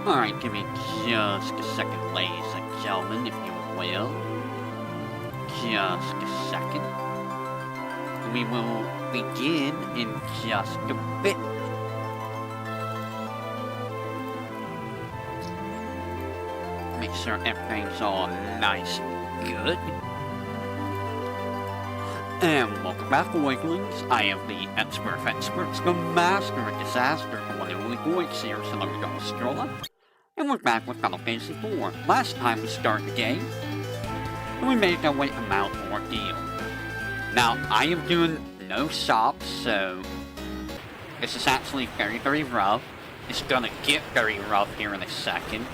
Alright, give me just a second, ladies and gentlemen, if you will. Just a second. We will begin in just a bit. Make sure everything's all nice and good. And welcome back, Wiglings. I am the expert of experts, the master of disaster, the one and only voice here, Celebrity Stroller. And we're back with Final Fantasy IV. Last time we started the game, and we made our way to Mount Ordeal. Now, I am doing no stops, so this is actually very, very rough. It's gonna get very rough here in a second.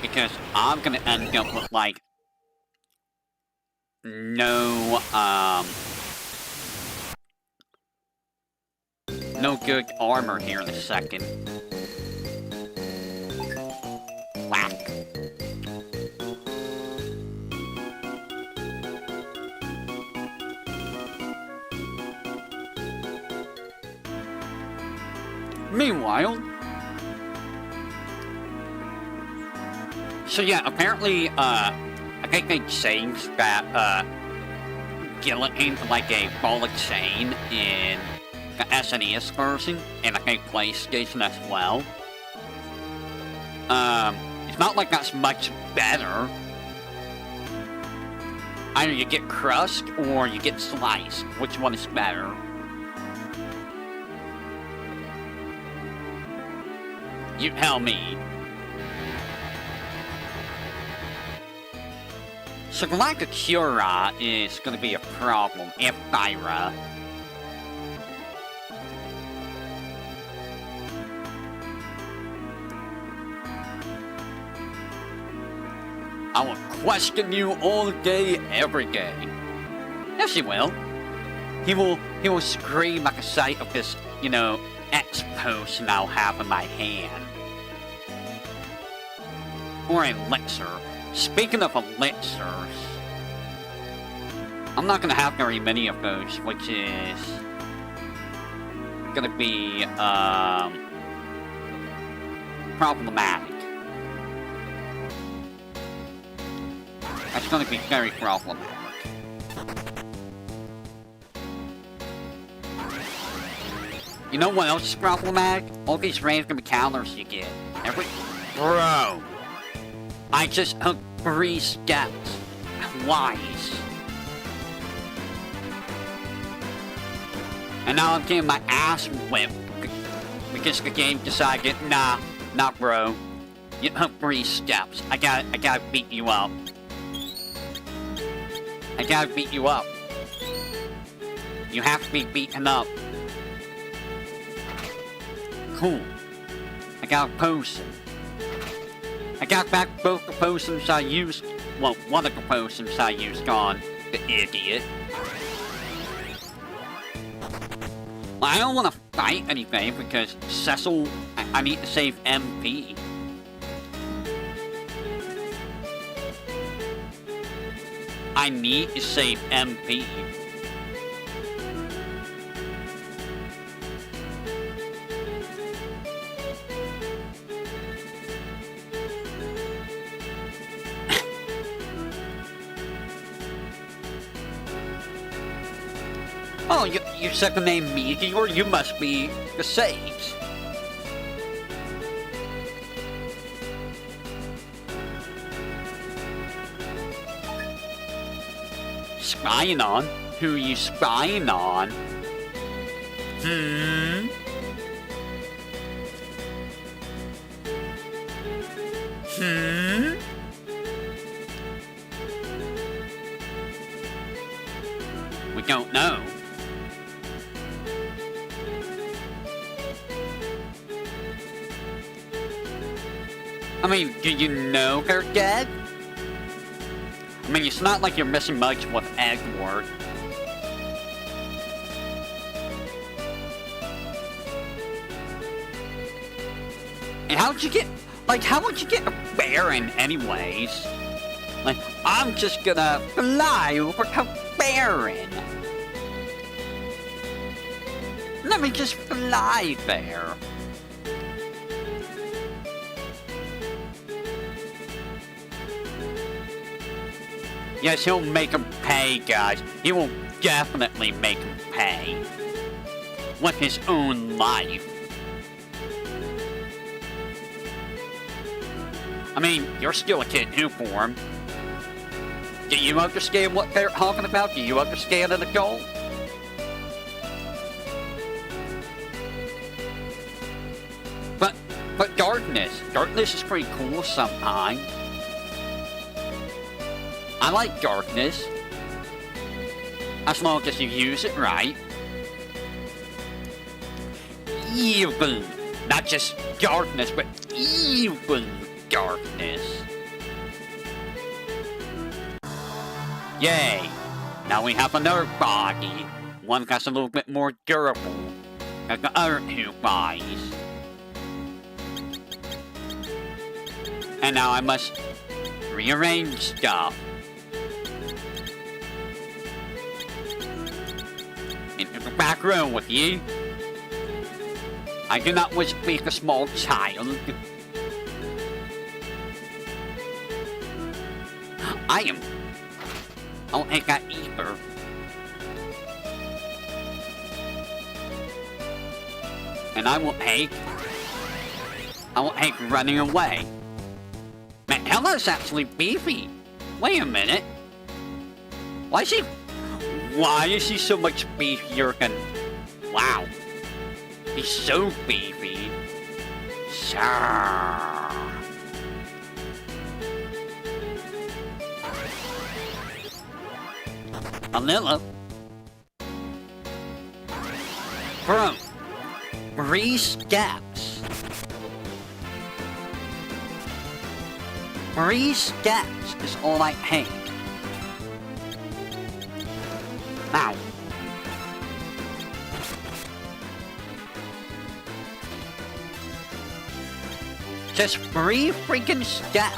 Because I'm gonna end up with, like, no good armor here in a second. Whack. Meanwhile, so yeah, apparently, I think they changed that, guillotine to like a ball of chain in the SNES version, and I think PlayStation as well. It's not like that's much better. Either you get crushed, or you get sliced. Which one is better? You tell me. So Galactic Cura is going to be a problem, and Thyra. I will question you all day, every day. Yes, he will. He will scream at the sight of this, you know, X-Potion I'll have in my hand. Or an elixir. Speaking of elixirs, I'm not going to have very many of those, which is going to be problematic. That's going to be very problematic. You know what else is problematic? All these random encounters you get. Bro! I just took 3 steps. Twice. And now I'm getting my ass whipped. Because the game decided, nah, bro. You took 3 steps. I gotta beat you up. I gotta beat you up. You have to be beaten up. Cool. I got a potion. I got back both the potions I used. Well, one of the potions I used on the idiot. Well, I don't want to fight anything because Cecil. I need to save MP. I need to save MP. Oh, you said the name Meteor? You must be the Sage. Spying on? Who are you spying on? We don't know. I mean, do you know they're dead? I mean, it's not like you're missing much with Edward. And how'd you get... Like, how would you get a Baron anyways? Like, I'm just gonna fly over a Baron. Let me just fly there. Yes, he'll make him pay, guys. He will definitely make him pay. With his own life. I mean, you're still a kid too for him. Do you understand what they're talking about? Do you understand an adult? But darkness is pretty cool sometimes. I like darkness. As long as you use it right. Evil. Not just darkness, but evil darkness. Yay. Now we have another body. One that's a little bit more durable than the other two bodies. And now I must rearrange stuff. Into the back room with you. I do not wish to be a small child. I don't take that either. And I will take running away. Man, Ella's actually beefy. Wait a minute. Why is he so much beefier than... Wow. He's so beefy. Vanilla. Bro. 3 steps. 3 steps is all I take. Now. Just 3 freaking steps.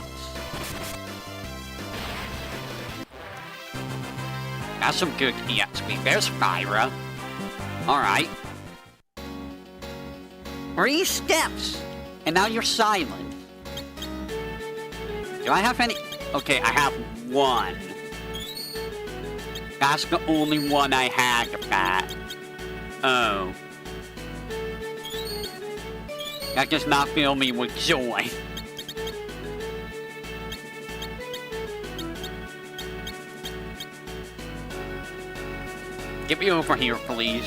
That's some good EXP. There's Fyra. Alright. 3 steps. And now you're silent. Do I have any? Okay, I have 1. That's the only one I had of that. Oh. That does not fill me with joy. Get me over here, please.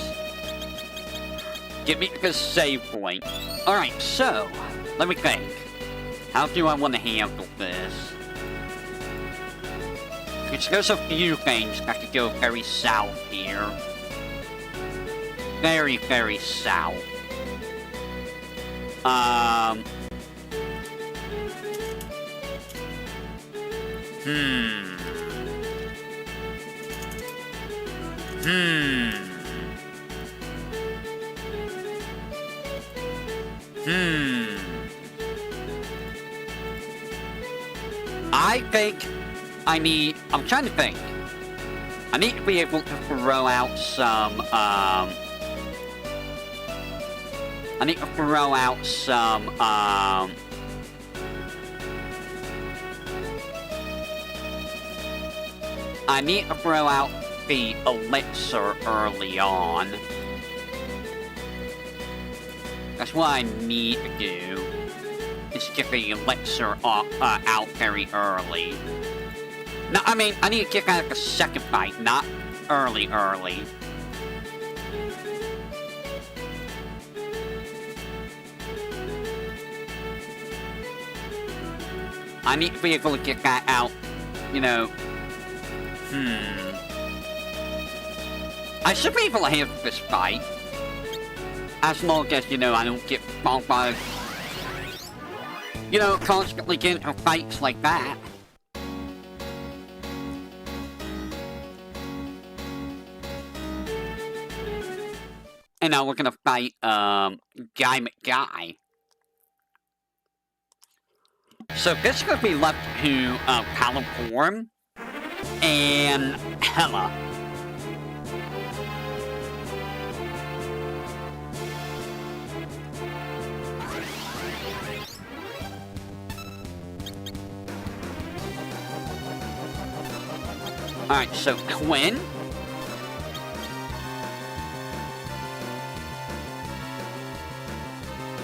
Get me to the save point. Alright, so, let me think. How do I want to handle this? Because there's a few things that could go very south here. Very, very south. I think I'm trying to think. I need to be able to throw out some, I need to throw out some, I need to throw out the elixir early on. That's what I need to do. Is get the elixir out very early. No, I mean, I need to get out the second fight, not early. I need to be able to get that out, you know. I should be able to handle this fight. As long as, you know, I don't get bonked by, you know, constantly getting into fights like that. And now we're gonna fight, Guy McGuy. So this is gonna be left to, Californ and Hella. Alright, so Quinn.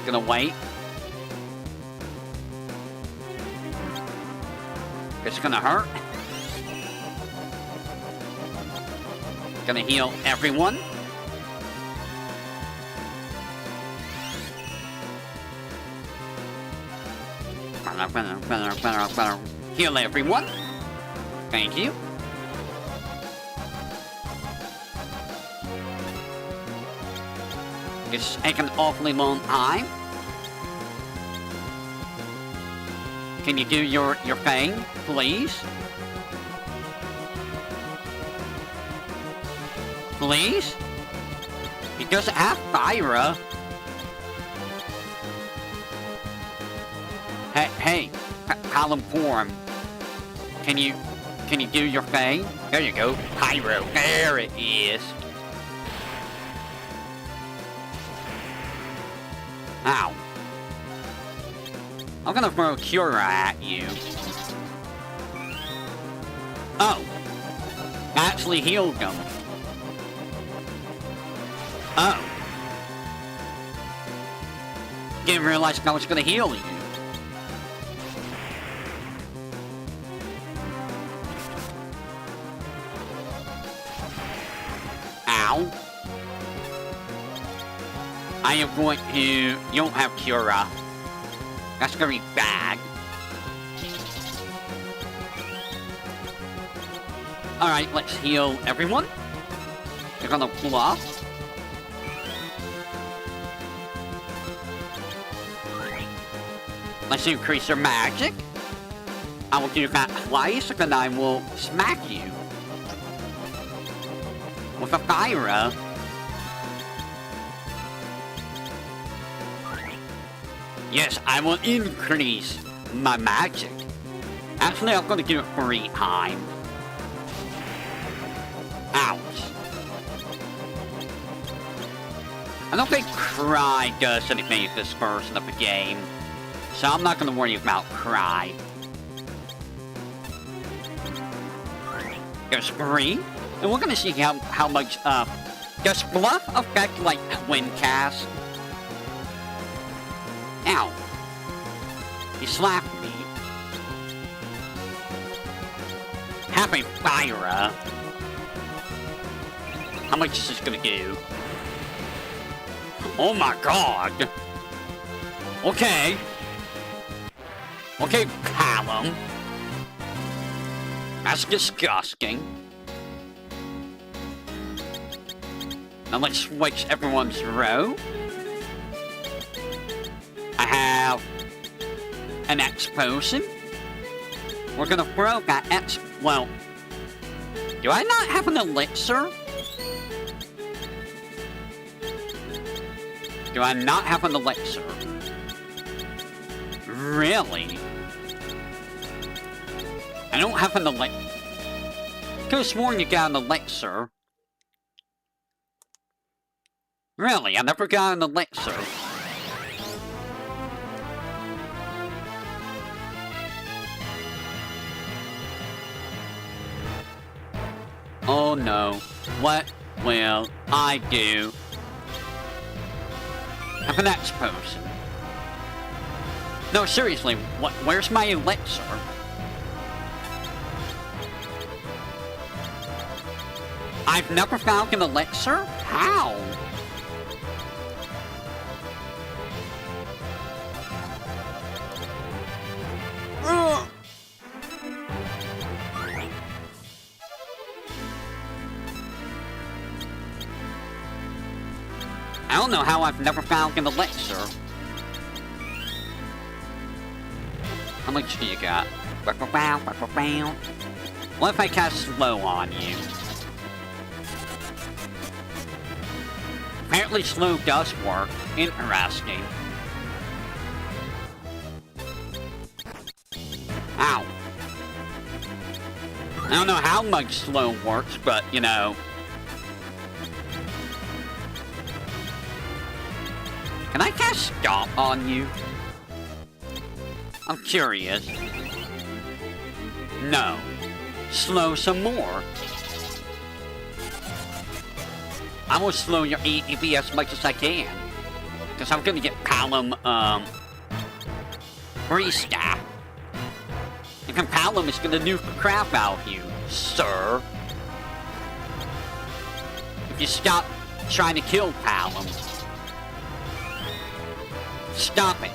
Gonna wait. It's gonna hurt. Gonna heal everyone. Heal everyone. Thank you. It's taken an awfully long time. Can you do your thing, please? Please? He doesn't have Thyra. Hey, Column Form. Can you do your thing? There you go, Pyro. There it is. Ow. I'm gonna throw Cura at you. Oh. Actually healed him. Oh. Didn't realize I was gonna heal you. Ow. I am going to... You don't have Cura. That's gonna be bad. Alright, let's heal everyone. They're gonna bluff. Let's increase their magic. I will do that twice, and then I will smack you. With a Thyra. Yes, I will increase my magic. Actually, I'm gonna do it 3 times. Ouch. I don't think Cry does anything at this version of the game. So I'm not gonna worry about Cry. There's 3. And we're gonna see how much, does Bluff affect, like, Twin Cast? Ow. He slapped me. Having Thyra. How much is this gonna do? Oh my god. Okay. Okay, Callum. That's disgusting. Now let's switch everyone's row. I have an X potion. We're gonna throw that X... Well, do I not have an elixir? Do I not have an elixir? Really? I don't have an elixir. Could have sworn you got an elixir. Really? I never got an elixir. Oh no. What will I do? Have an X potion. No, seriously, where's my elixir? I've never found an elixir? How? Ugh. I don't know how I've never found an elixir. How much do you got? What if I cast slow on you? Apparently slow does work. Interesting. Ow. I don't know how much slow works, but, you know. Can I cast Stomp on you? I'm curious. No. slow some more. I will slow your ATV as much as I can. Because I'm gonna get Palom, Freestaff. And then Palom is gonna nuke the crap out of you, sir. If you stop trying to kill Palom. Stop it.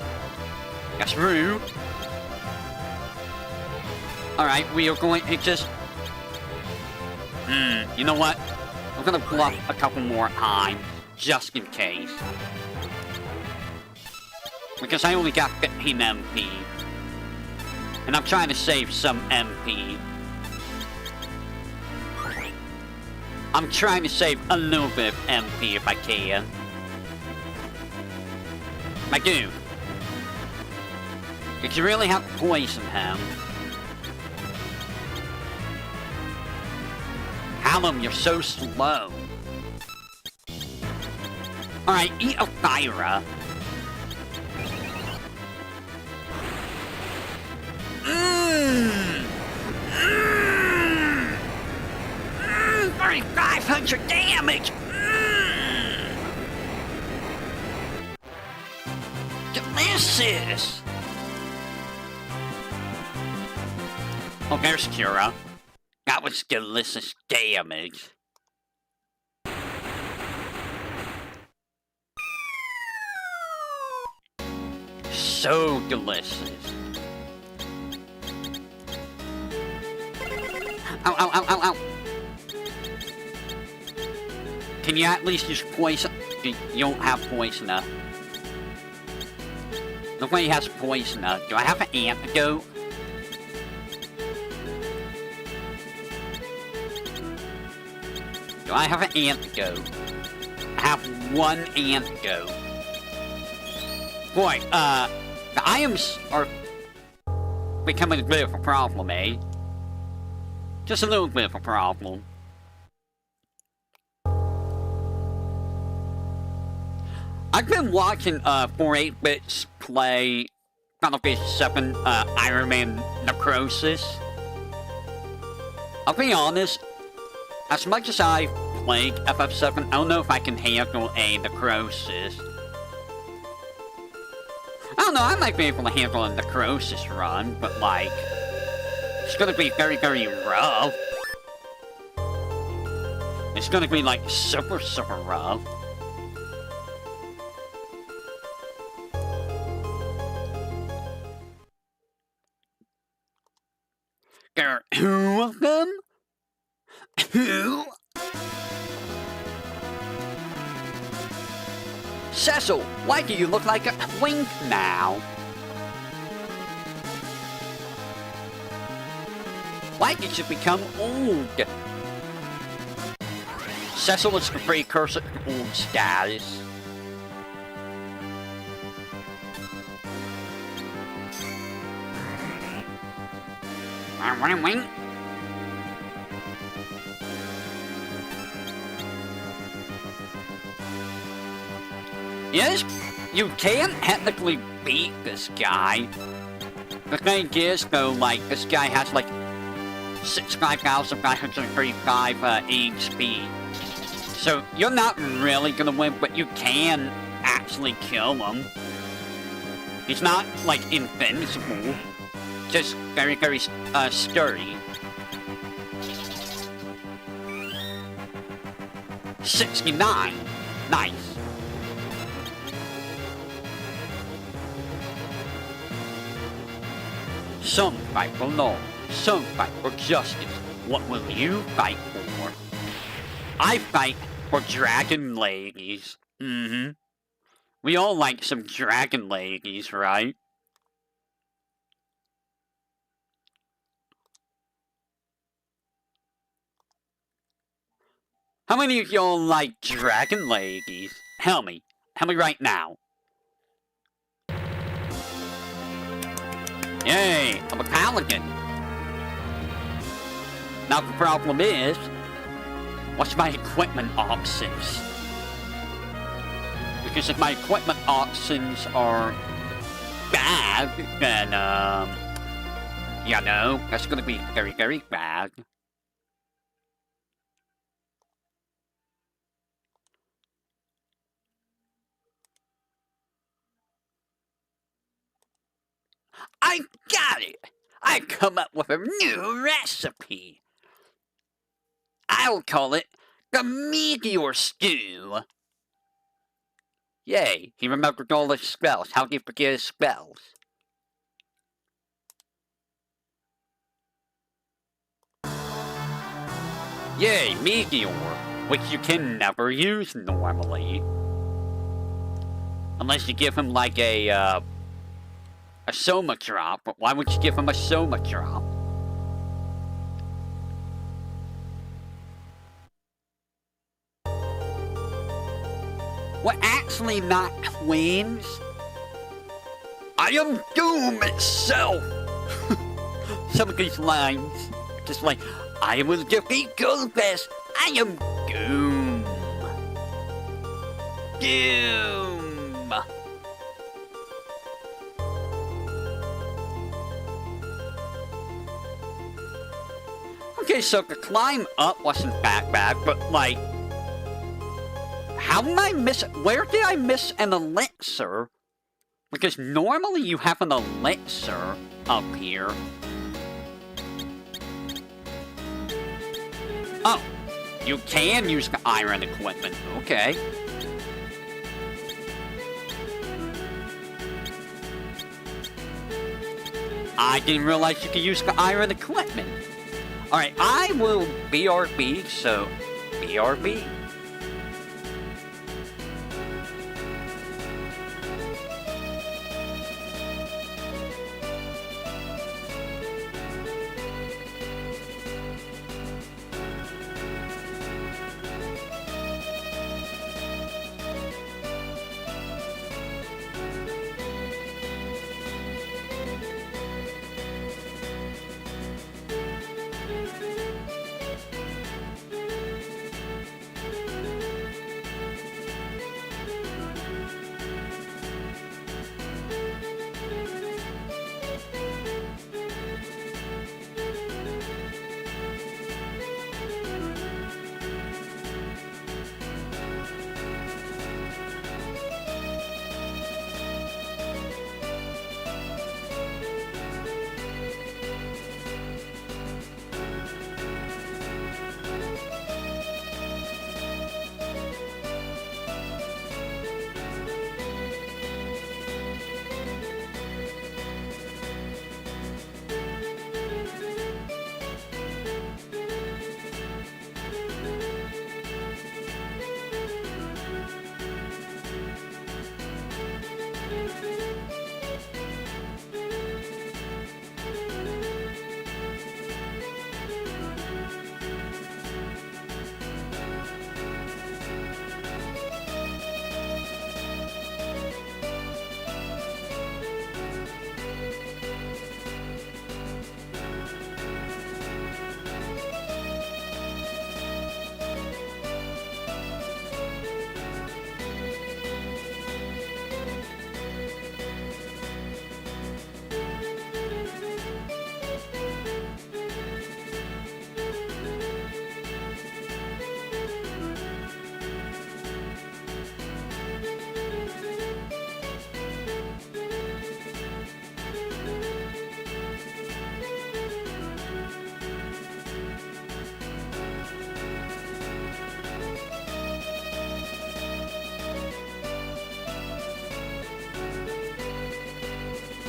That's rude. Alright, we are going to just... you know what? I'm gonna bluff a couple more times, just in case. Because I only got 15 MP. And I'm trying to save some MP. I'm trying to save a little bit of MP if I can. I do. Did you really have to poison him? Palom, you're so slow. Alright, eat a Thyra. Mmm! 3,500 damage! Delicious! Oh, there's Kira. That was delicious damage. So delicious. Ow, ow, ow, ow, ow. Can you at least use poison? You don't have poisoner. Nobody has poisoner. Do I have an antidote? Do I have an antidote? I have one antidote. Boy, the items are becoming a bit of a problem, eh? Just a little bit of a problem. I've been watching 48-Bits play Final Fantasy 7 Iron Man Necrosis. I'll be honest, as much as I played FF7, I don't know if I can handle a Necrosis. I don't know, I might be able to handle a Necrosis run, but like, it's gonna be very, very rough. It's gonna be like super, super rough. There are 2 of them? 2? Cecil, why do you look like a twink now? Why did you become old? Cecil is the precursor to old status. Wing. Yes, you can technically beat this guy. The thing is, though, like, this guy has, like, 65,535 HP. So, you're not really gonna win, but you can actually kill him. He's not, like, invincible. Just very, very, sturdy. 69. Nice. Some fight for law, some fight for justice. What will you fight for? I fight for dragon ladies. We all like some dragon ladies, right? How many of y'all like dragon ladies? Tell me. Tell me right now. Yay, I'm a paladin. Now the problem is, what's my equipment options? Because if my equipment options are bad, then, you know, that's gonna be very, very bad. got it! I've come up with a new recipe! I'll call it the Meteor Stew! Yay, he remembered all his spells. How did he forget his spells? Yay, Meteor, which you can never use normally. Unless you give him like a Soma drop, but why would you give him a Soma drop? We're actually not twins. I am doom itself! Some of these lines, just like, I will defeat Goldfest. I am Doom. Doom. Okay, so the climb up wasn't that bad, but like, how did I miss? Where did I miss an elixir? Because normally you have an elixir up here. Oh, you can use the iron equipment. Okay. I didn't realize you could use the iron equipment. Alright, I will BRB, so BRB.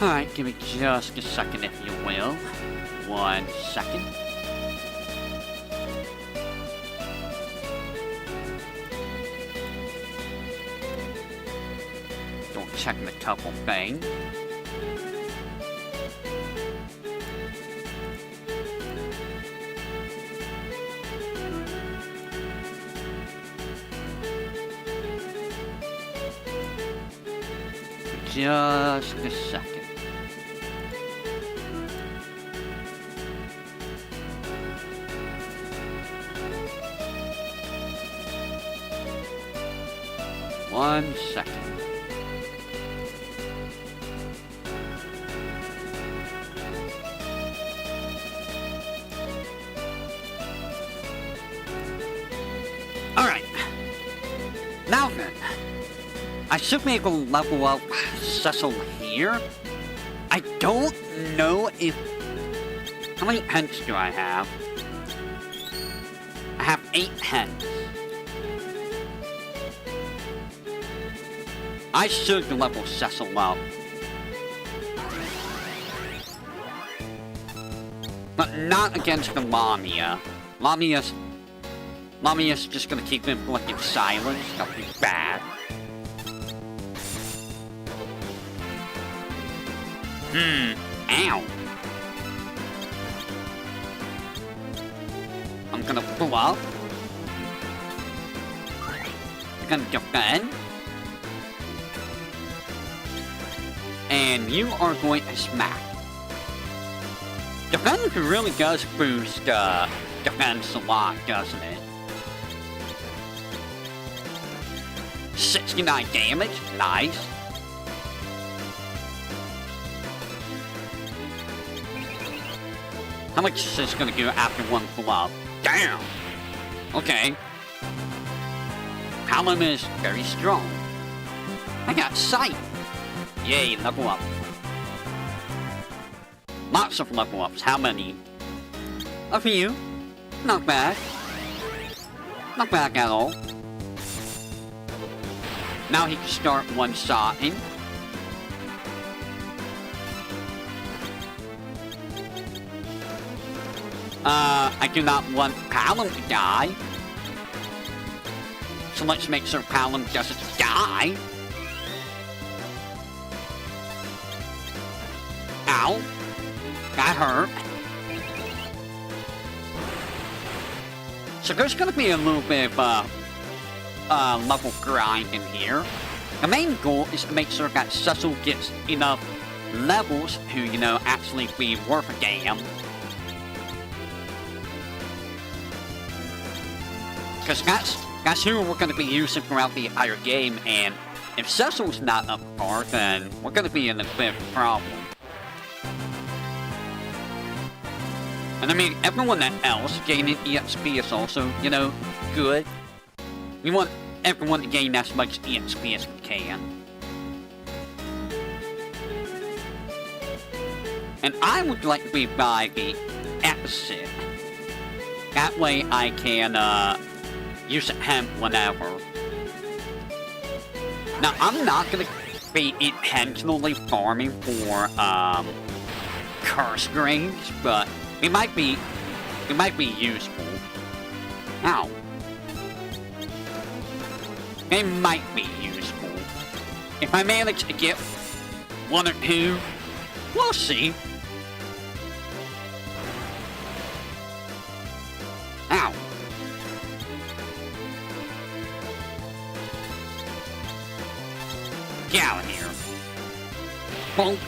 Alright, give me just a second if you will. 1 second. Don't check the couple thing. Just a second. One second. Alright. Now then, I should be able to level up Cecil here. I don't know if... How many hens do I have? I have 8 hens. I should level Cecil up. But not against the Lamia. Lamia's just gonna keep inflicting silence. That'll be bad. Ow. I'm gonna pull up. I'm gonna defend. And you are going to smack. Defense really does boost defense a lot, doesn't it? 69 damage, nice. How much is this gonna do after one pull-up? Damn! Okay. Palom is very strong. I got sight. Yay, level up. Lots of level ups. How many? A few. Not bad. Not bad at all. Now he can start one-shotting. I do not want Palom to die. So let's make sure Palom doesn't die. Ow. That hurt. So there's gonna be a little bit of level grind in here. The main goal is to make sure that Cecil gets enough levels to, you know, actually be worth a damn. Because that's who we're gonna be using throughout the entire game, and if Cecil's not up to par, then we're gonna be in a bit of a problem. And I mean, everyone else gaining EXP is also, you know, good. We want everyone to gain as much EXP as we can. And I would like to be by the exit. That way I can, use hemp whenever. Now, I'm not gonna be intentionally farming for, curse grains, but it might be useful. Ow. It might be useful. If I manage to get 1 or 2, we'll see. Ow. Get out of here. Bonk.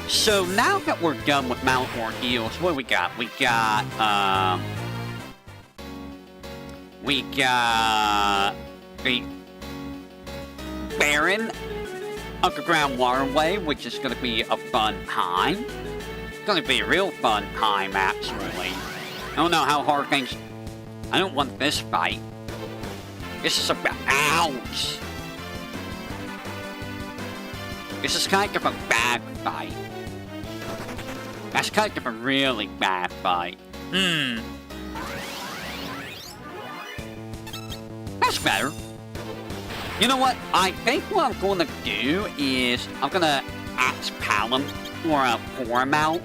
So now that we're done with Mount Ordeals, what do we got? We got the Barren Underground Waterway, which is gonna be a fun time. It's gonna be a real fun time, actually. I don't know how hard things... I don't want this fight. This is about... Ouch! This is kind of a bad fight. That's kind of a really bad fight. That's better. You know what? I think what I'm going to do is... I'm going to ask Palom for a form out.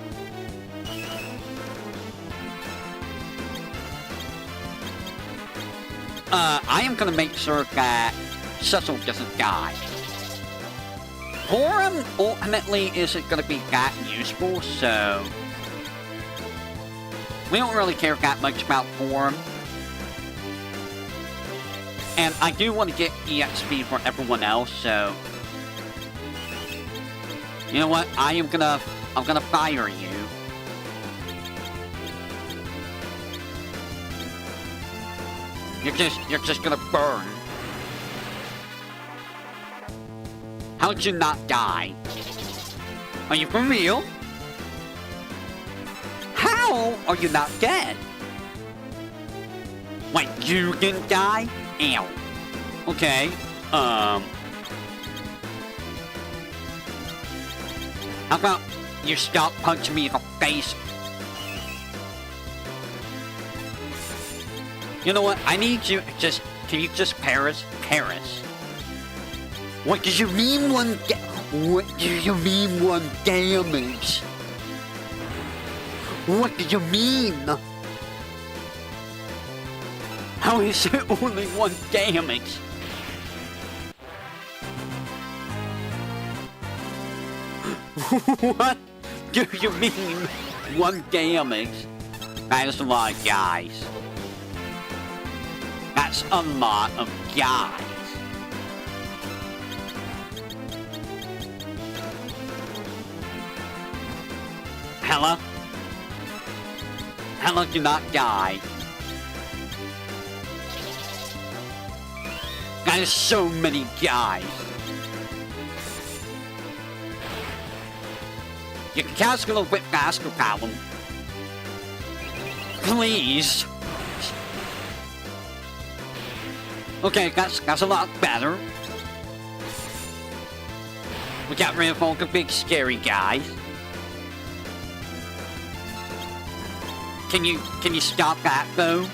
I am going to make sure that Cecil doesn't die. Forum ultimately isn't going to be that useful, so... We don't really care that much about Forum. And I do want to get EXP for everyone else, so... You know what? I'm gonna fire you. You're just gonna burn. How'd you not die? Are you for real? How are you not dead? Wait, you didn't die? Ow. Okay, How about you stop punching me in the face? You know what? I need you just... Can you just Paris? Paris. What do you mean one damage? What do you mean? How is it only 1 damage? What do you mean 1 damage? That is a lot of guys. That's a lot of guys. Hella? Hella do not die. That is so many guys. You can cast a little bit faster, Callum. Please. Okay, that's a lot better. We got rid of all the big scary guys. Can you stop that though?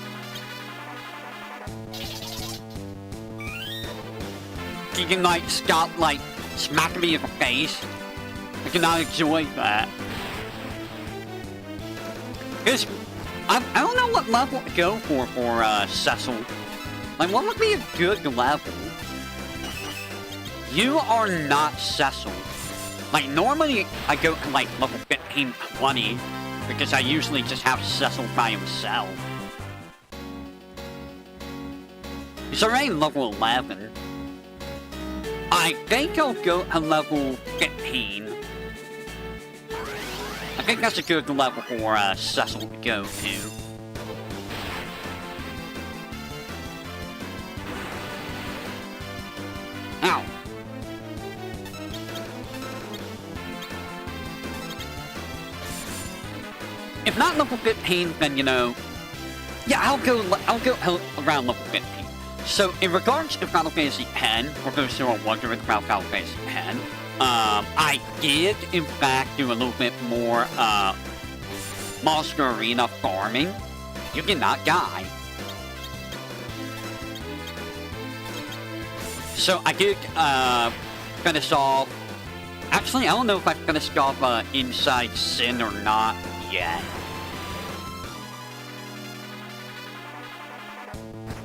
Can you like stop like smacking me in the face? I cannot enjoy that. Cause I don't know what level to go for Cecil. Like, what would be a good level? You are not Cecil. Like, normally I go to like level 15, 20, because I usually just have Cecil by himself. He's already level 11. I think I'll go to level 15. I think that's a good level for Cecil to go to. Ow. If not level 15, then, you know... Yeah, I'll go around level 15. So, in regards to Final Fantasy X, for those who are wondering about Final Fantasy X, I did, in fact, do a little bit more, Monster Arena farming. You cannot die. So, I did, finish off... Actually, I don't know if I finished off, Inside Sin or not yet.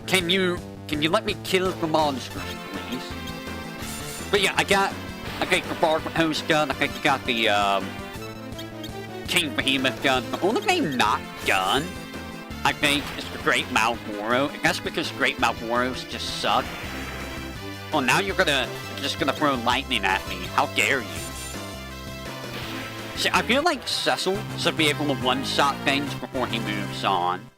Can you let me kill the monsters, please? But yeah, I got the Barbara Hose gun, I think I got the, King Behemoth gun. The only thing not done, I think, is the Great Malboro. And that's because Great Malboros just suck. Oh, now you're just gonna throw lightning at me. How dare you? See, I feel like Cecil should be able to one-shot things before he moves on.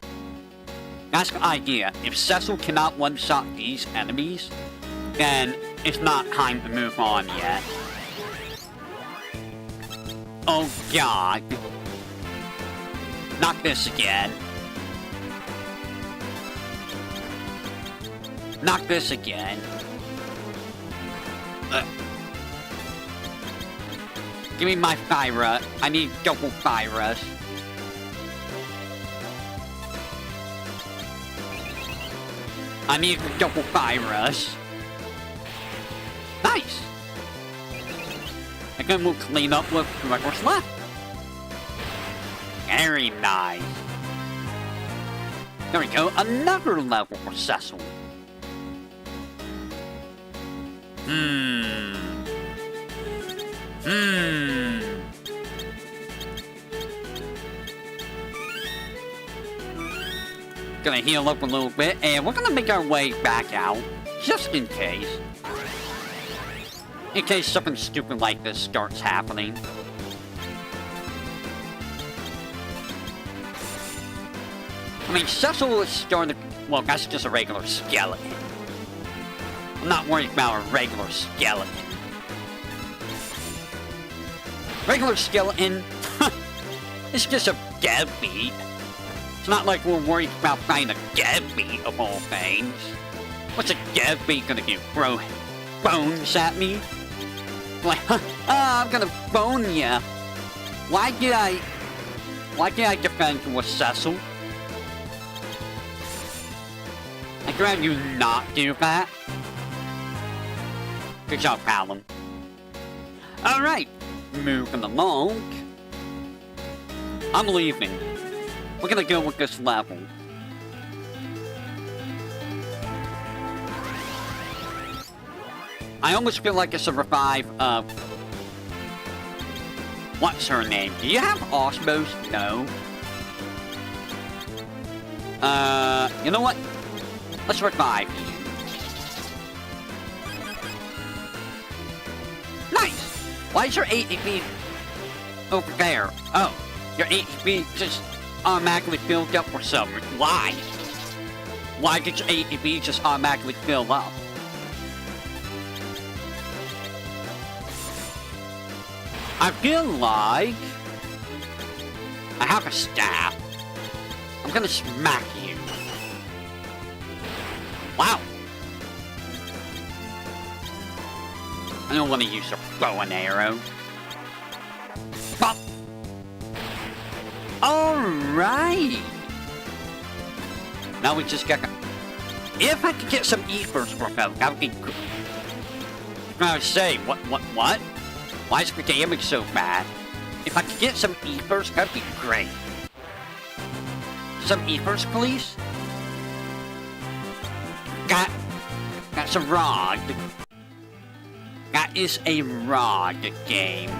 That's the idea. If Cecil cannot one-shot these enemies, then it's not time to move on yet. Oh god. Not this again. Not this again. Give me my Thyra. I need double Thyras. I need double Thyras. Nice! And then we'll clean up with whoever's left. Very nice. There we go, another level for Cecil. Gonna heal up a little bit, and we're gonna make our way back out, just in case. In case something stupid like this starts happening. I mean, Cecil is starting to... Well, that's just a regular skeleton. I'm not worried about a regular skeleton. Regular skeleton, it's just a deadbeat. It's not like we're worried about finding a deadbeat of all things. What's a deadbeat gonna do? Throw bones at me? I'm gonna bone ya. Why did I defend you with Cecil? I'd rather you not do that. Good job, Callum. Alright, moving along. I'm leaving. We're gonna go with this level. I almost feel like it's a revive of... What's her name? Do you have Osmos? No. You know what? Let's revive you. Nice! Why is your ATP over there? Oh, your ATP just automatically filled up for some reason. Why? Why did your ATP just automatically fill up? I feel like I have a staff. I'm gonna smack you. Wow. I don't want to use a bow and arrow. Pop. Alright. Now we just got... If I could get some ethers for them, that would be good. I was saying, what? Why is the damage so bad? If I could get some ethers, that'd be great. Some ethers, please? That's a rod. That is a rod game.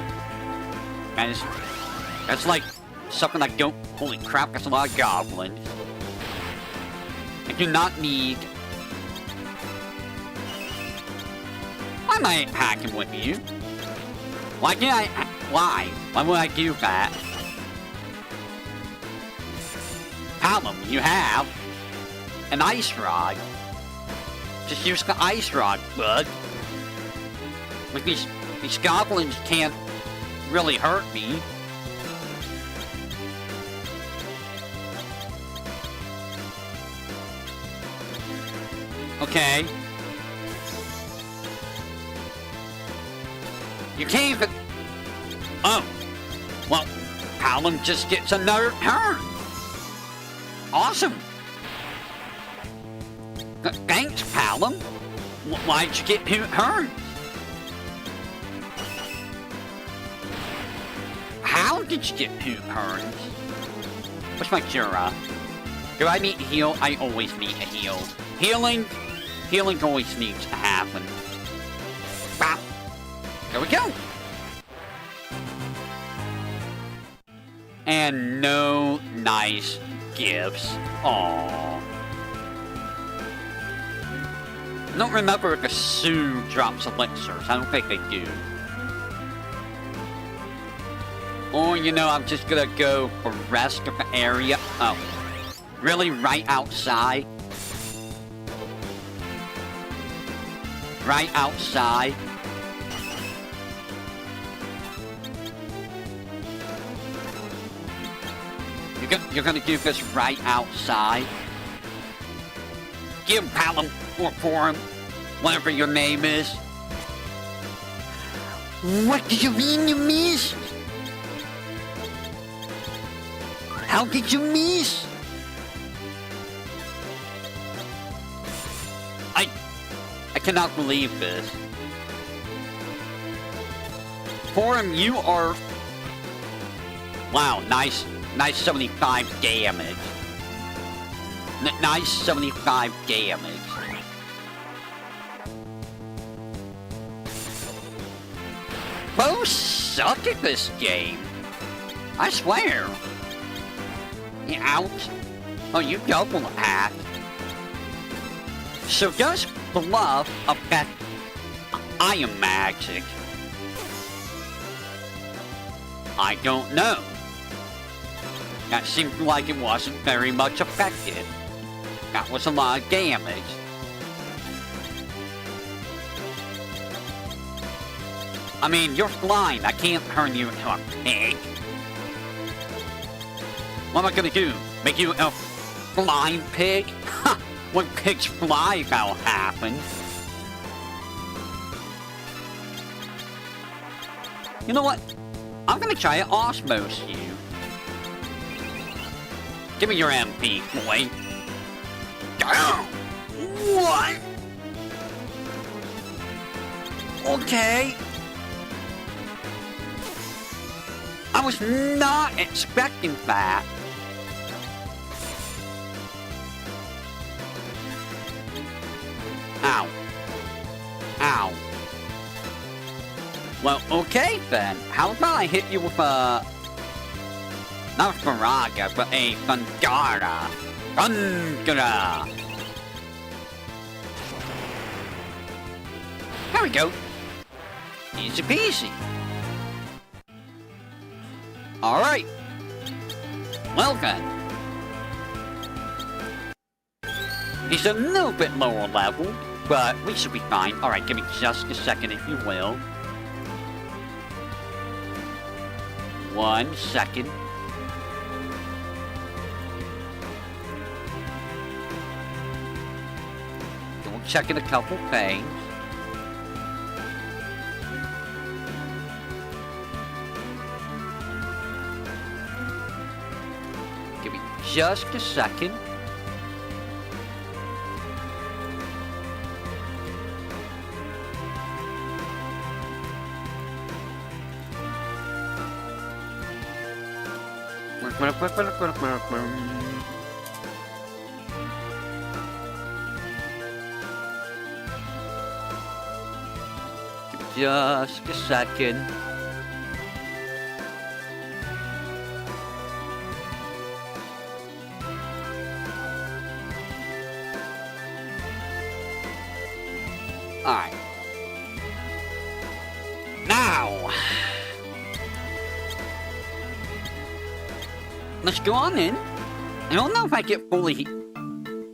That's like something I don't... Holy crap, that's a lot of goblins. I do not need... Why am I hacking with you? Why can't I... Why? Why would I do that? Callum, you have an ice rod. Just use the ice rod, bud. Like these goblins can't really hurt me. Okay. You can't even... Oh. Well, Callum just gets another turn. Awesome. Thanks, Callum. Why'd you get 2 turns? How did you get 2 turns? What's my Jura? Do I need to heal? I always need to heal. Healing always needs to happen. Bop. There we go. And no nice gifts. Aww. I don't remember if the Sioux drops elixirs. I don't think they do. Or, you know, I'm just gonna go for rest of the area. Oh. Really? Right outside? Right outside? You're gonna do this right outside? Give him Callum for him, whatever your name is. What do you mean you missed? How did you miss? I cannot believe this. Forum, you are... Wow, nice 75 damage. Nice 75 damage. Both suck at this game. I swear. You out? Oh, you double hack. So does Bluff affect Iron Magic? I don't know. That seemed like it wasn't very much effective. That was a lot of damage. I mean, you're blind. I can't turn you into a pig. What am I gonna do? Make you a blind pig? Ha! When pigs fly, that'll happen. You know what? I'm gonna try to osmose you. Give me your MP, boy. What? Okay. I was not expecting that. Ow. Ow. Well, okay then. How about I hit you with a... not a Faraga, but a Thundara. Thundara! There we go. Easy peasy. Alright. Well then. He's a little bit lower level, but we should be fine. Alright, give me just a second if you will. 1 second. We're checking a couple things. Give me just a second. Just a second. Alright. Now, let's go on in. I don't know if I get fully...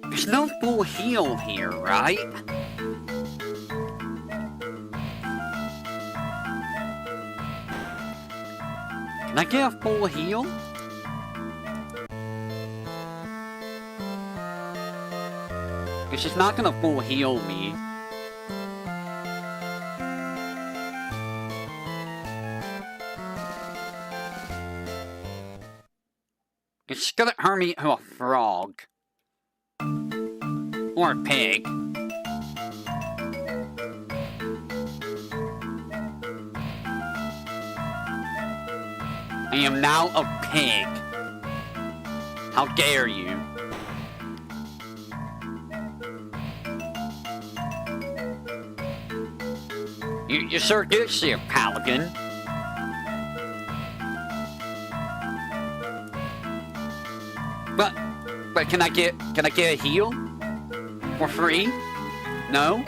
There's no full heal here, right? Can I get a full heal? Because it's not gonna full heal me. It's gonna turn me into a frog. Or a pig. I am now a pig. How dare you? You sure do see a pelican. But can I get a heal? For free? No?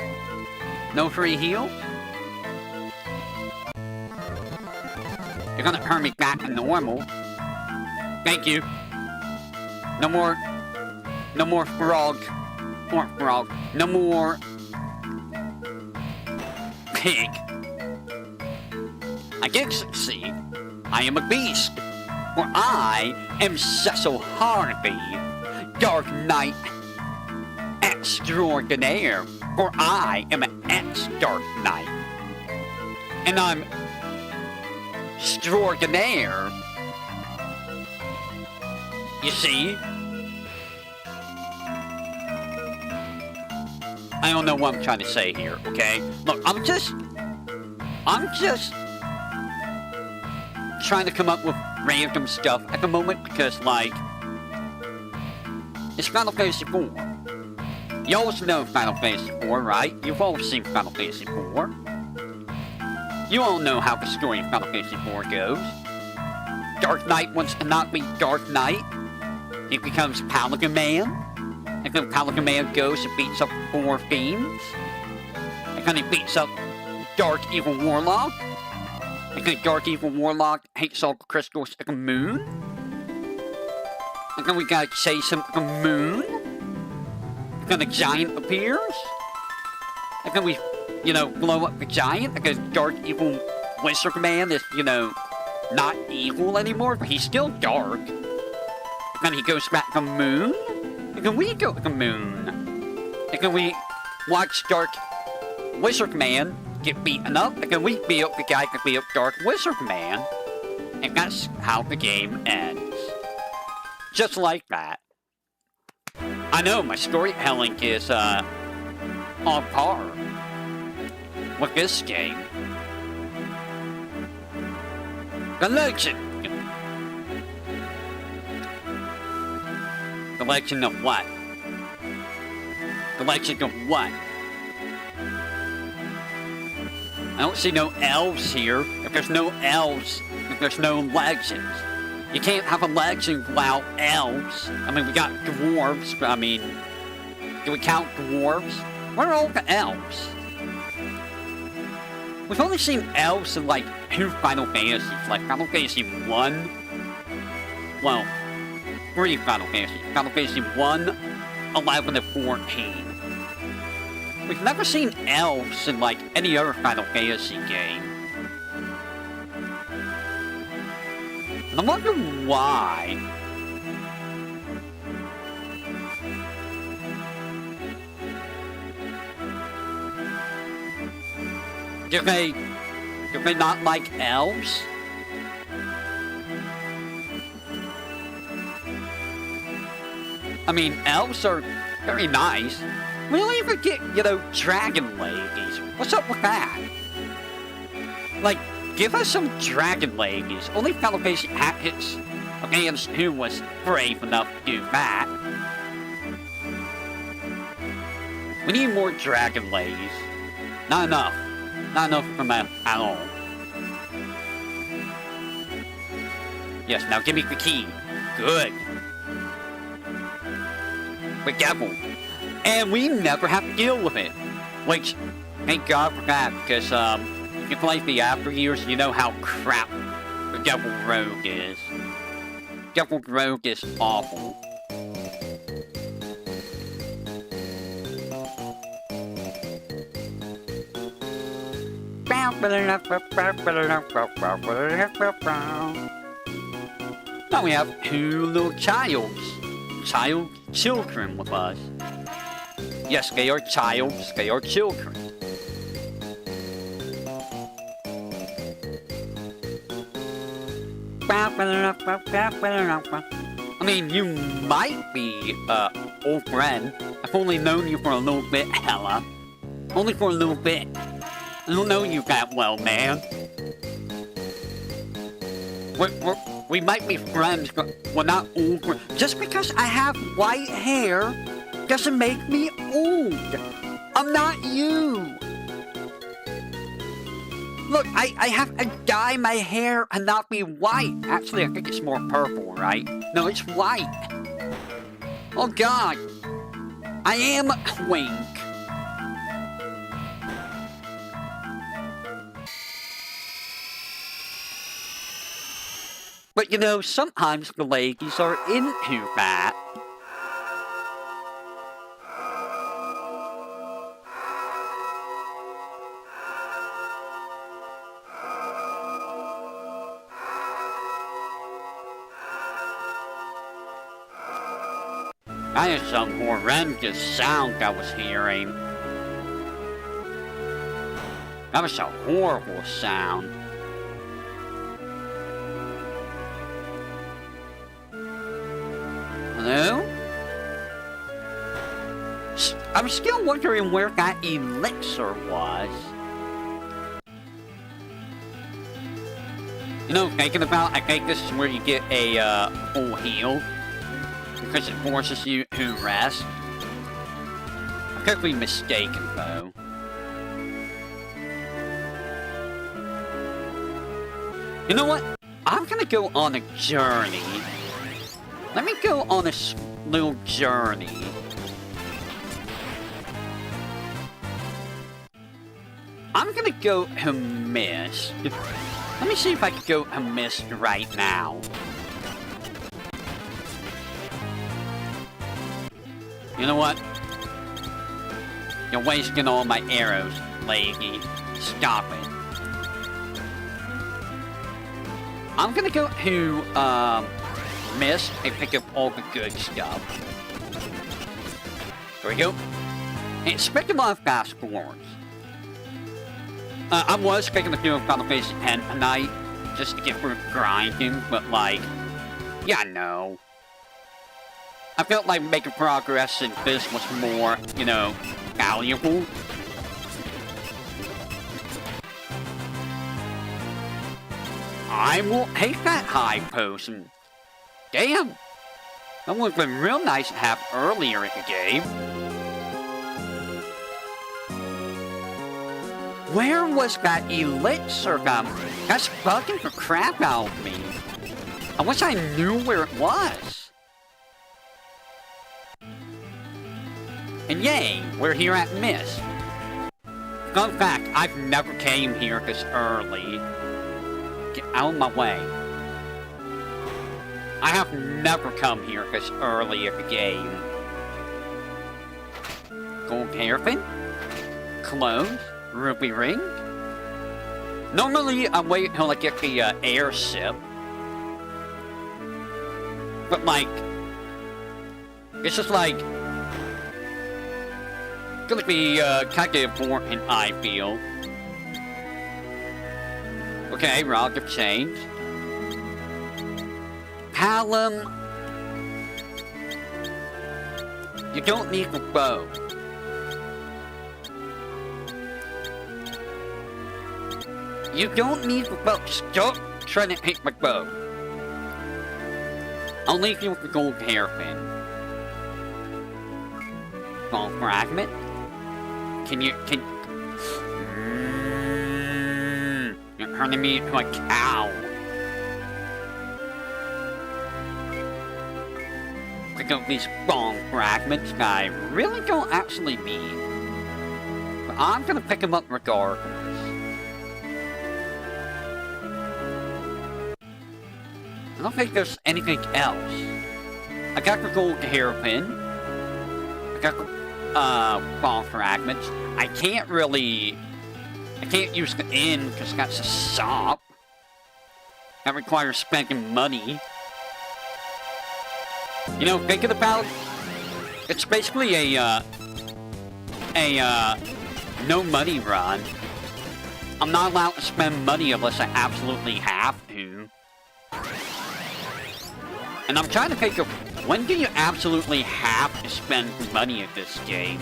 No free heal? You're gonna turn me back to normal. Thank you. No more frog. Or frog. No more pig. I did succeed. I am a beast. For I am Cecil Harvey, Dark Knight Extraordinaire. For I am an ex-Dark Knight. And I'm extraordinaire. You see? I don't know what I'm trying to say here, okay? Look, I'm just trying to come up with random stuff at the moment because, like, it's Final Fantasy IV. You always know Final Fantasy IV, right? You've all seen Final Fantasy IV. You all know how the story of Final Fantasy IV goes. Dark Knight wants to not be Dark Knight. He becomes Pelican Man. And then Pelican Man goes and beats up 4 fiends. And then he beats up Dark Evil Warlock. And then Dark Evil Warlock hates all the crystals at the moon. And then we gotta chase him at the moon. And then a giant appears. And then we, blow up the giant. Because Dark Evil Wizard Man is, not evil anymore. But he's still dark. And then he goes back to the moon. And then we go to the moon. And then we watch Dark Wizard Man get beaten up, and then we beat up the guy that beat up Dark Wizard Man. And that's how the game ends. Just like that. I know, my storytelling is, on par with this game. The Legend. The Legend of what? The Legend of what? I don't see no elves here. If there's no elves, if there's no legends. You can't have a legend without elves. I mean, we got dwarves, but I mean, do we count dwarves? Where are all the elves? We've only seen elves in like 2 Final Fantasies, like Final Fantasy 1. Well, 3 Final Fantasies. Final Fantasy 1, 11, and 14. We've never seen elves in like any other Final Fantasy game. And I wonder why. Do they not like elves? I mean, elves are very nice. We don't even get, you know, dragon ladies. What's up with that? Like, give us some dragon ladies. Only Final Fantasy Tactics Advance 2 was brave enough to do that. We need more dragon ladies. Not enough. Not enough from them at all. Yes, now give me the key. Good. The devil. And we never have to deal with it. Which, thank God for that, because, if you play the after years, you know how crap the Devil Rogue is. Devil Rogue is awful. Now we have 2 little children with us. Yes, they are they are children. I mean, you might be, old friend. I've only known you for a little bit, Hella. Only for a little bit. I don't know you that well, man. We might be friends, but we're not old friends. Just because I have white hair doesn't make me old. I'm not you. Look, I have to dye my hair and not be white. Actually, I think it's more purple, right? No, it's white. Oh, God. I am a twink. But, you know, sometimes the ladies are into that. That is some horrendous sound I was hearing. That was a horrible sound. Hello? I'm still wondering where that elixir was. You know, thinking about, I think this is where you get a full heal. Because it forces you to rest. I could be mistaken, though. You know what? I'm gonna go on a journey. Let me go on a little journey. I'm gonna go to Mist. Let me see if I can go to Mist right now. You know what? You're wasting all my arrows, lady. Stop it. I'm gonna go to, Mist and pick up all the good stuff. There we go. And expect a lot of fast forwards. I was thinking of doing Final Fantasy X tonight, just to get through grinding, but like, yeah, no. I felt like making progress in this was more, you know, valuable. I will take that high potion. Damn. That would have been real nice to have earlier in the game. Where was that elixir gum? That's bugging the crap out of me. I wish I knew where it was. And yay, we're here at Mist. Fun fact, I've never came here this early. Get out of my way. I have never come here this early in the game. Gold hairpin? Clothes? Ruby ring? Normally, I wait until I get the airship. But like, it's just like, gonna be kind of important, I feel. Okay, Rock of Change. Palom. You don't need a bow. You don't need a bow. Just don't try to hit my bow. I'll leave you with the gold hairpin. Gold fragment. Can you're turning me into a cow. Pick up these bone fragments that I really don't actually need. But I'm gonna pick them up regardless. I don't think there's anything else. I got the gold hairpin. I got the ball fragments. I can't use the inn because that's a shop. That requires spending money. You know, thinking about it, it's basically a no money run. I'm not allowed to spend money unless I absolutely have to. And I'm trying to think of, when do you absolutely have to spend money at this game?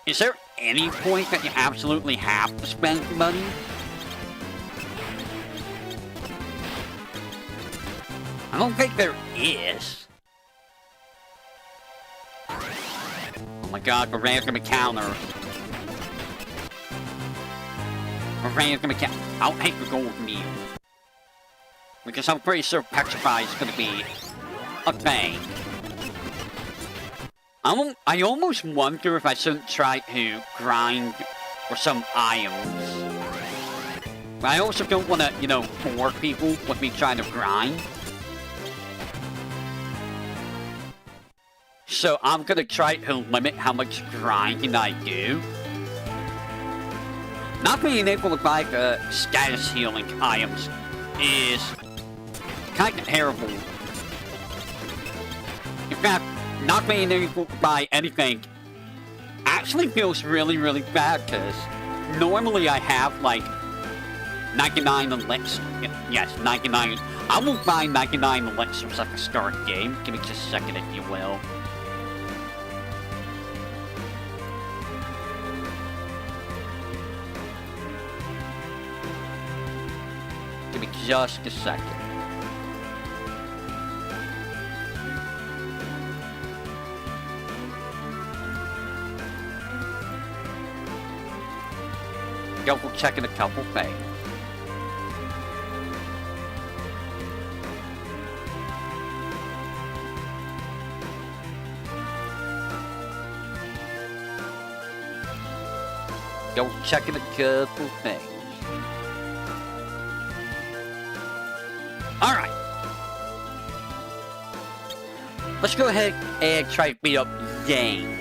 Is there any point that you absolutely have to spend money? I don't think there is. Oh my god, the random encounter. The random encounter. I'll take the gold meal. Because I'm pretty sure Petrify is gonna be a thing. I almost wonder if I shouldn't try to grind for some items. But I also don't want to, you know, bore people with me trying to grind. So I'm gonna try to limit how much grinding I do. Not being able to buy the status healing items is kind of terrible. In fact, not being able to buy anything actually feels really, really bad, because normally I have like 99 elixirs. Yes, 99. I will buy 99 elixirs at the start of the game. Give me just a second, if you will. Give me just a second. Double checking a couple things. Double checking a couple things. Alright. Let's go ahead and try to beat up Yang.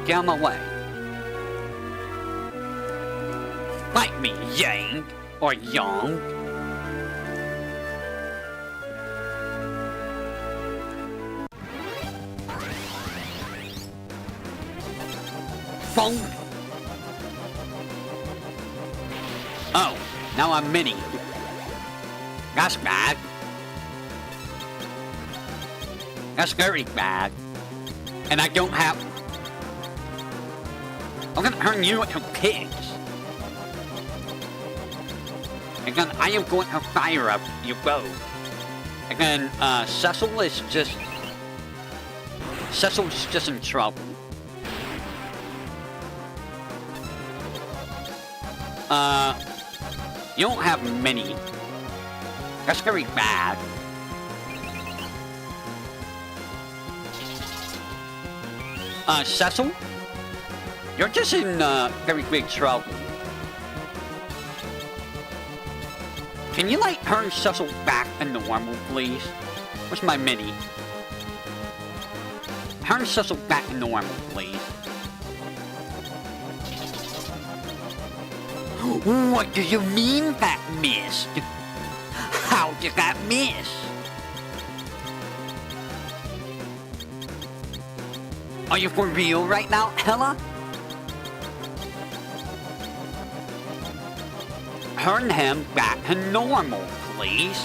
Get out of my way. Fight me, Yang, or Yang. Funk. Oh, now I'm mini. That's bad. That's very bad. And I don't have... I'm gonna turn you into pigs. And then I am going to fire up you both. And then, Cecil's just in trouble. You don't have many. That's very bad. Cecil? You're just in, very big trouble. Can you, like, turn Cecil back into normal, please? Where's my mini? Turn Cecil back to normal, please. What do you mean that missed? How did that miss? Are you for real right now, Hella? Turn him back to normal, please.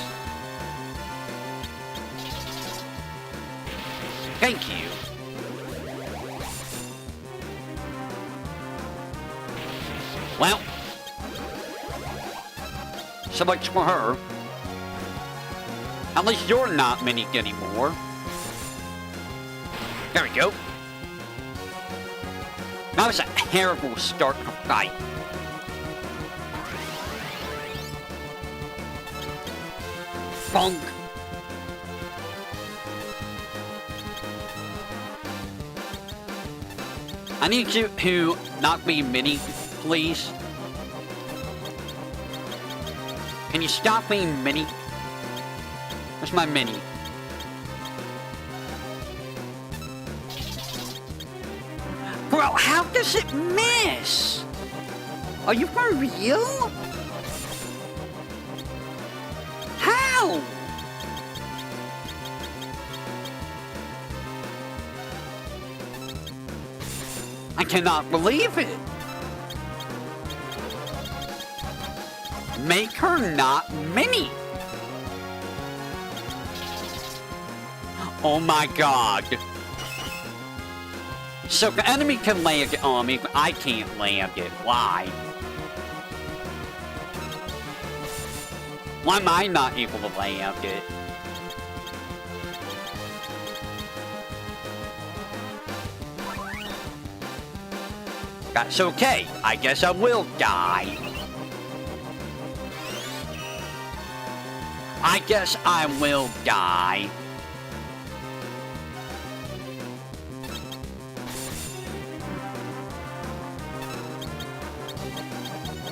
Thank you. Well, so much for her. At least you're not mini anymore. There we go. That was a terrible start to fight. Funk. I need you to not be mini, please. Can you stop being mini? Where's my mini? Bro, how does it miss? Are you for real? How? I cannot believe it. Make her not mini. Oh my god. So the enemy can land it on me, but I can't land it. Why? Why am I not able to land it? That's okay. I guess I will die. I guess I will die.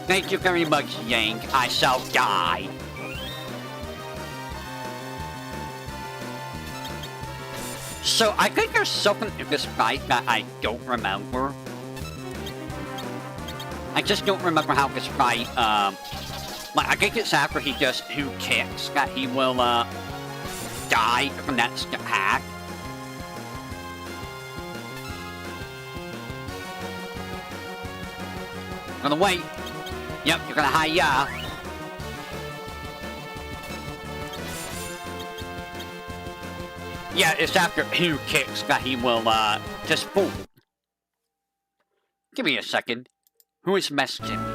Thank you very much, Yank. I shall die. So, I think there's something in this fight that I don't remember. I just don't remember how this fight, like, I think it's after he does 2 kicks that he will, die from that attack. I'm gonna wait. Yep, you're gonna hi-ya. Yeah, it's after 2 kicks that he will, just fall. Give me a second. Who is messaging me?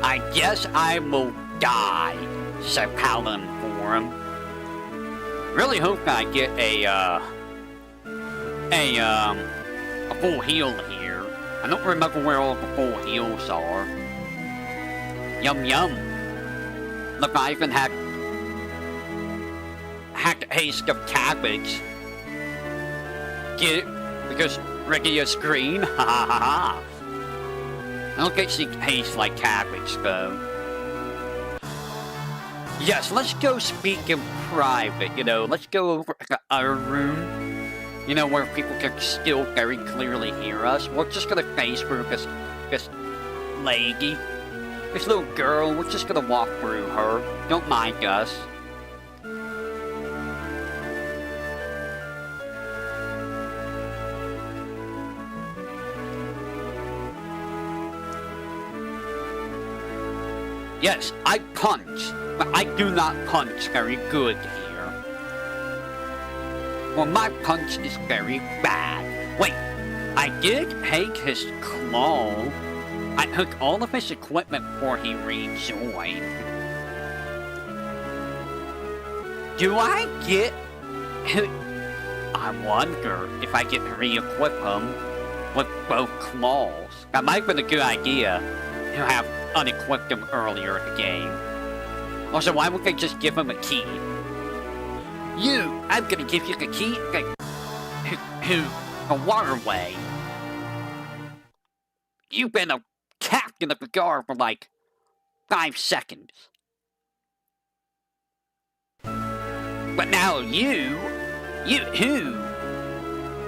I guess I will die, said Paladin for him. Really hope I get a full heal here. I don't remember where all the full heals are. Yum yum. Look, I even had a taste of cabbage. Get it? Because Ricky's green? Ha ha ha ha. I don't think she tastes like cabbage, though. Yes, let's go speak in private, you know. Let's go over to the other room. You know, where people can still very clearly hear us. We're just gonna phase through this lady. This little girl, we're just gonna walk through her. Don't mind us. Yes, I punch, but I do not punch very good here. Well, my punch is very bad. Wait, I did take his claw. I took all of his equipment before he rejoined. Do I get... I wonder if I get to re-equip him with both claws. That might have been a good idea to have unequipped him earlier in the game. Also, why wouldn't they just give him a key? I'm gonna give you the key to a waterway. You've been a captain of the guard for like 5 seconds. But now you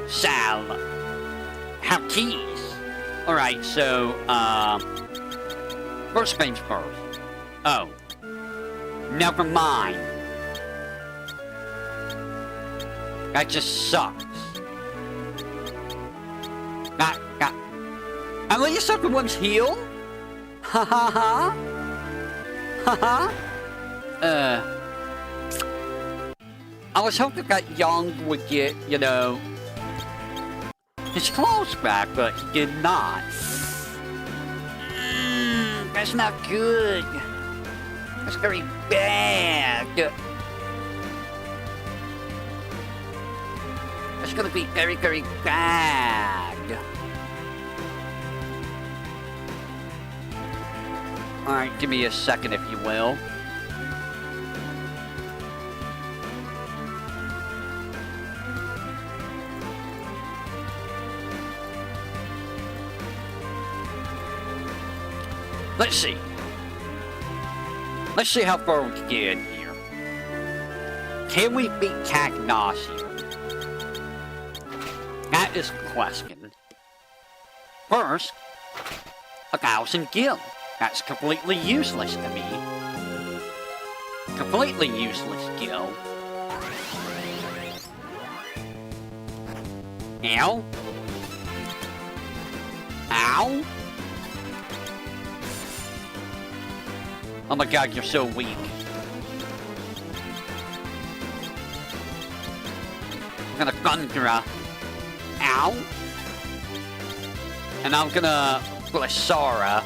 shall have keys. Alright, so, first things first. Oh. Never mind. That just sucks. At least everyone's healed? Ha ha ha? Ha ha? I was hoping that Young would get, you know, his clothes back, but he did not. That's not good. That's very bad. That's gonna be very, very bad. Alright, give me a second if you will. Let's see. Let's see how far we can get in here. Can we beat Cagnos here? That is the question. First, 1,000 gil. That's completely useless to me. Completely useless gil. Ow. Ow. Oh my god, you're so weak. I'm gonna Gundra. Ow. And I'm gonna Glissara.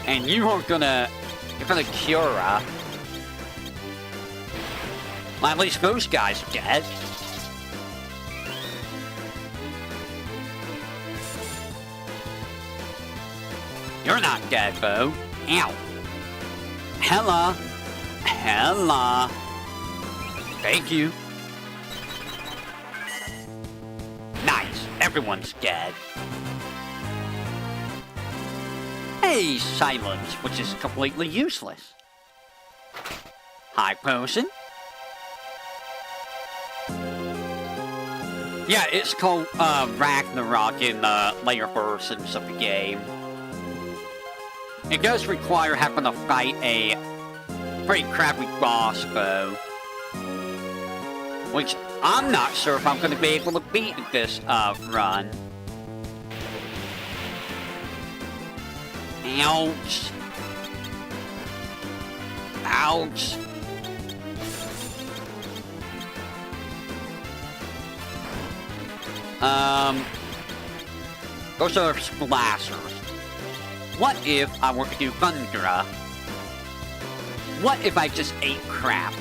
And you're gonna Cura. Well, at least those guys are dead. You're not dead, though. Ow. Hella. Hella. Thank you. Nice. Everyone's dead. Hey, silence, which is completely useless. High potion. Yeah, it's called Ragnarok in later versions of the game. It does require having to fight a pretty crappy boss, though. Which I'm not sure if I'm going to be able to beat this run. Ouch. Ouch. Those are splashers. What if I were to do Thundra? What if I just ate crap?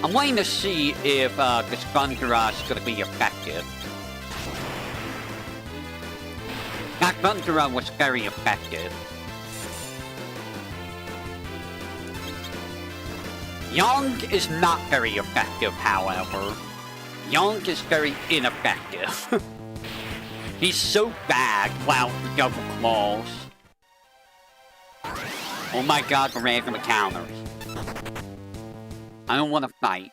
I'm waiting to see if this Thundra is going to be effective. That Thundra was very effective. Young is not very effective, however. Young is very ineffective. He's so bad without the double claws. Oh my god, the random encounters. I don't want to fight.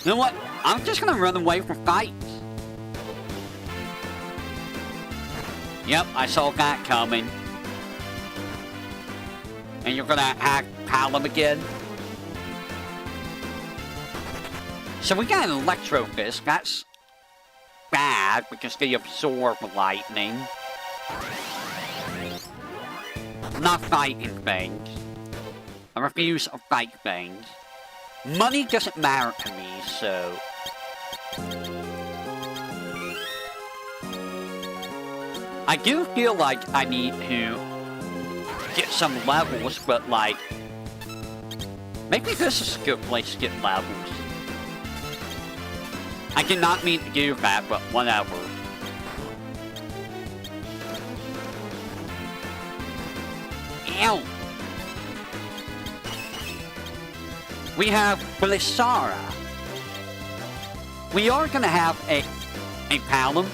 You know what? I'm just gonna run away from fights. Yep, I saw that coming. And you're gonna hack Palom again? So we got an Electro Fist. That's bad because they absorb lightning. I'm not fighting things. I refuse to fight things. Money doesn't matter to me, so... I do feel like I need to get some levels, but like... Maybe this is a good place to get levels. I did not mean to do that, but whatever. Ow! We have Blissara. We are gonna have a Palom.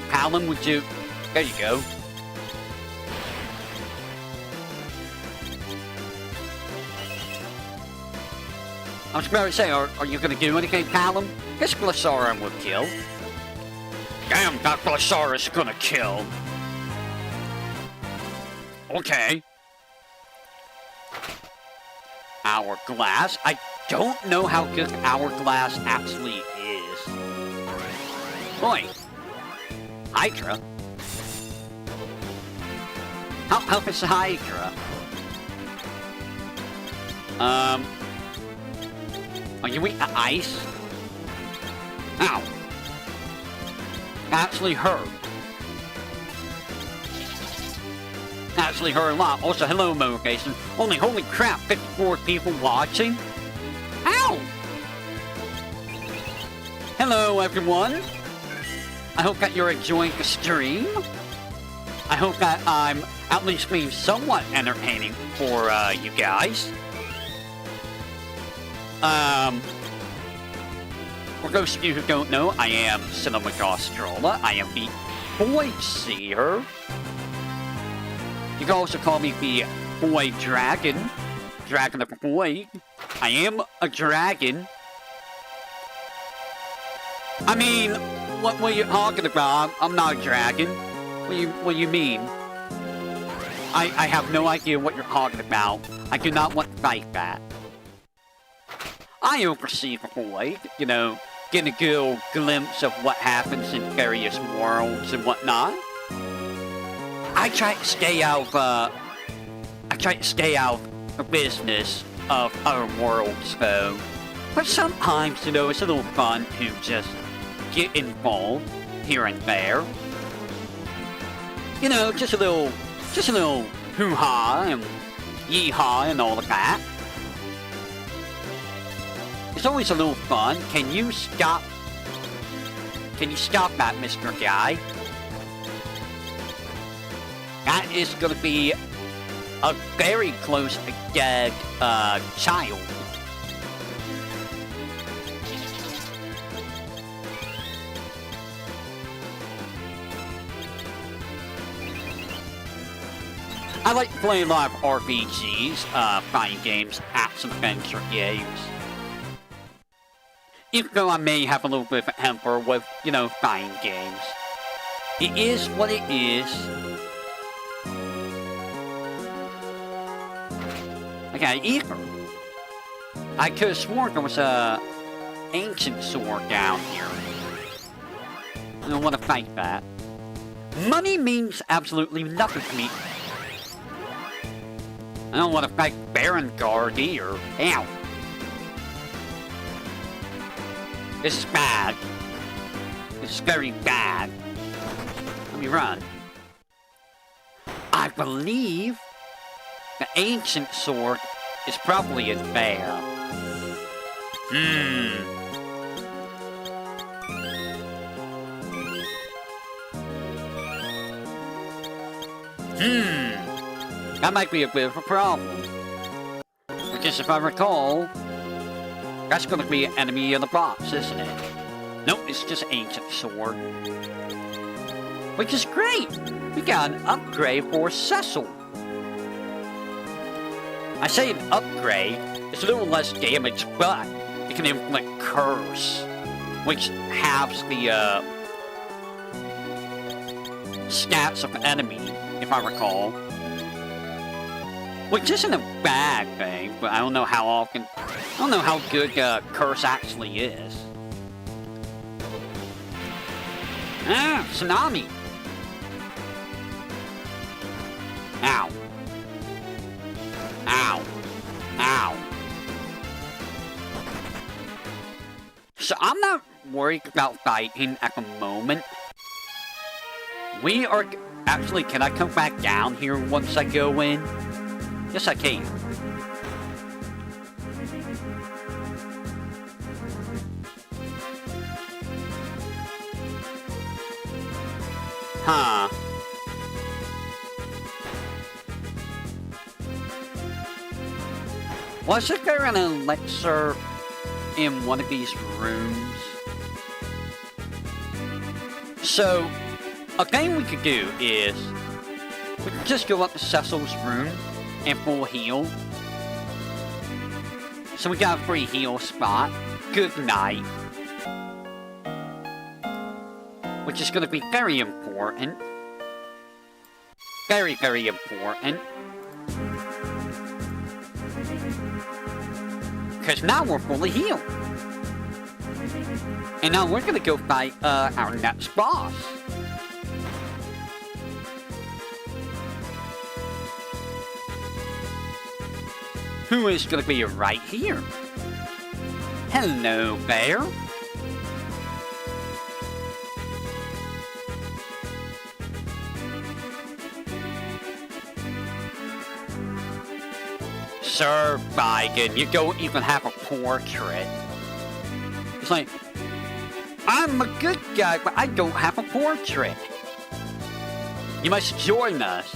Palom would do... There you go. I was about to say, are you gonna do anything, Palom? This Blissara will kill. Damn, that Blissara's gonna kill. Okay. Hourglass. I don't know how good Hourglass actually is. Boy. Hydra. How tough is Hydra? Are you weak to ice? Ow. Actually hurt. Actually hurt a lot. Also, hello, Motivation. Only holy crap, 54 people watching? Ow! Hello, everyone. I hope that you're enjoying the stream. I hope that I'm at least being somewhat entertaining for you guys. For those of you who don't know, I am Cinema Gastrola. I am the Boy Seer. You can also call me the Boy Dragon. Dragon of the Boy. I am a dragon. I mean, what were you talking about? I'm not a dragon. What do you mean? I have no idea what you're talking about. I do not want to fight that. I oversee the void, you know, getting a good glimpse of what happens in various worlds and whatnot. I try to stay out of the business of other worlds, though. But sometimes, you know, it's a little fun to just get involved here and there. You know, just a little hoo-ha and yee-haw and all of that. It's always a little fun. Can you stop that, Mr. Guy? That is gonna be a very close dead child. I like to play a lot of RPGs, fighting games, action-adventure games. Even though I may have a little bit of a temper with, you know, fighting games. It is what it is. Okay, Ether. I could have sworn there was a ancient sword down here. I don't want to fight that. Money means absolutely nothing to me. I don't want to fight Baron Guard either. Ow. This is bad. This is very bad. Let me run. I believe the ancient sword is probably in there. That might be a bit of a problem. Because if I recall, that's gonna be an enemy in the box, isn't it? Nope, it's just ancient sword. which is great. We got an upgrade for Cecil. I say an upgrade, it's a little less damage, but it can inflict Curse, which halves the stats of enemy, if I recall. Which isn't a bad thing, but I don't know how often, I don't know how good Curse actually is. Ah, Tsunami! Ow. Ow. Ow. So I'm not worried about fighting at the moment. We are... Actually, can I come back down here once I go in? Yes, I can. Huh. Wasn't there an elixir in one of these rooms? So, a thing we could do is, we could just go up to Cecil's room and full heal. So we got a free heal spot. Good night. Which is going to be very important. Very, very important. Because now we're fully healed. And now we're going to go fight our next boss. Who is going to be right here? Hello, bear. Sir Biden, you don't even have a portrait. It's like, I'm a good guy, but I don't have a portrait. You must join us.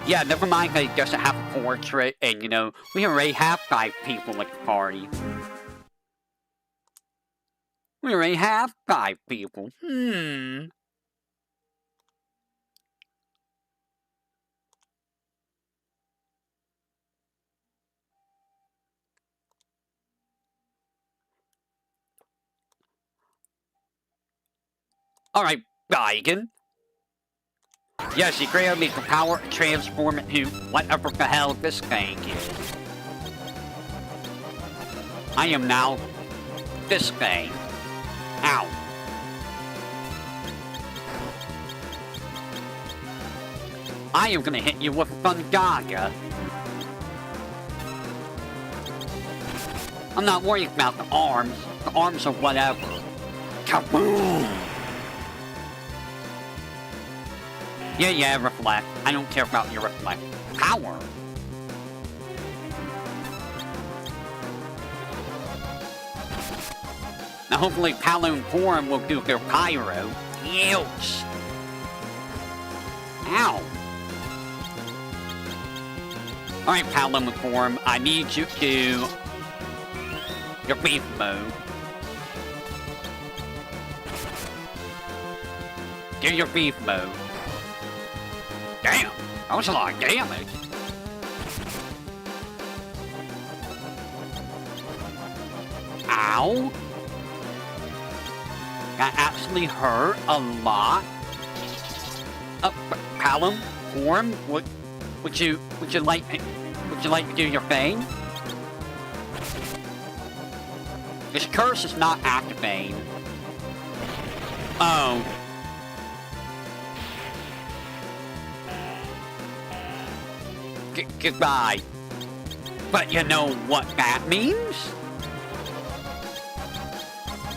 Yeah, never mind that he doesn't have a portrait, and you know, we already have 5 people at the party. We already have 5 people. Alright, Biden. Yes, he granted me the power to transform it to whatever the hell this thing is. I am now this thing. Ow. I am gonna hit you with Fungaga. I'm not worried about the arms. The arms are whatever. Kaboom! Yeah, reflect. I don't care about your reflect. Power! Now hopefully Paolo and Forum will do their pyro. Ouch! Ow! Alright, Paolo and Forum, I need you to... your beef mode. Do your beef mode. Damn! That was a lot of damage. Ow! That actually hurt a lot. Callum, Form, would you like to do your thing? This curse is not activating. Oh. Goodbye. But you know what that means?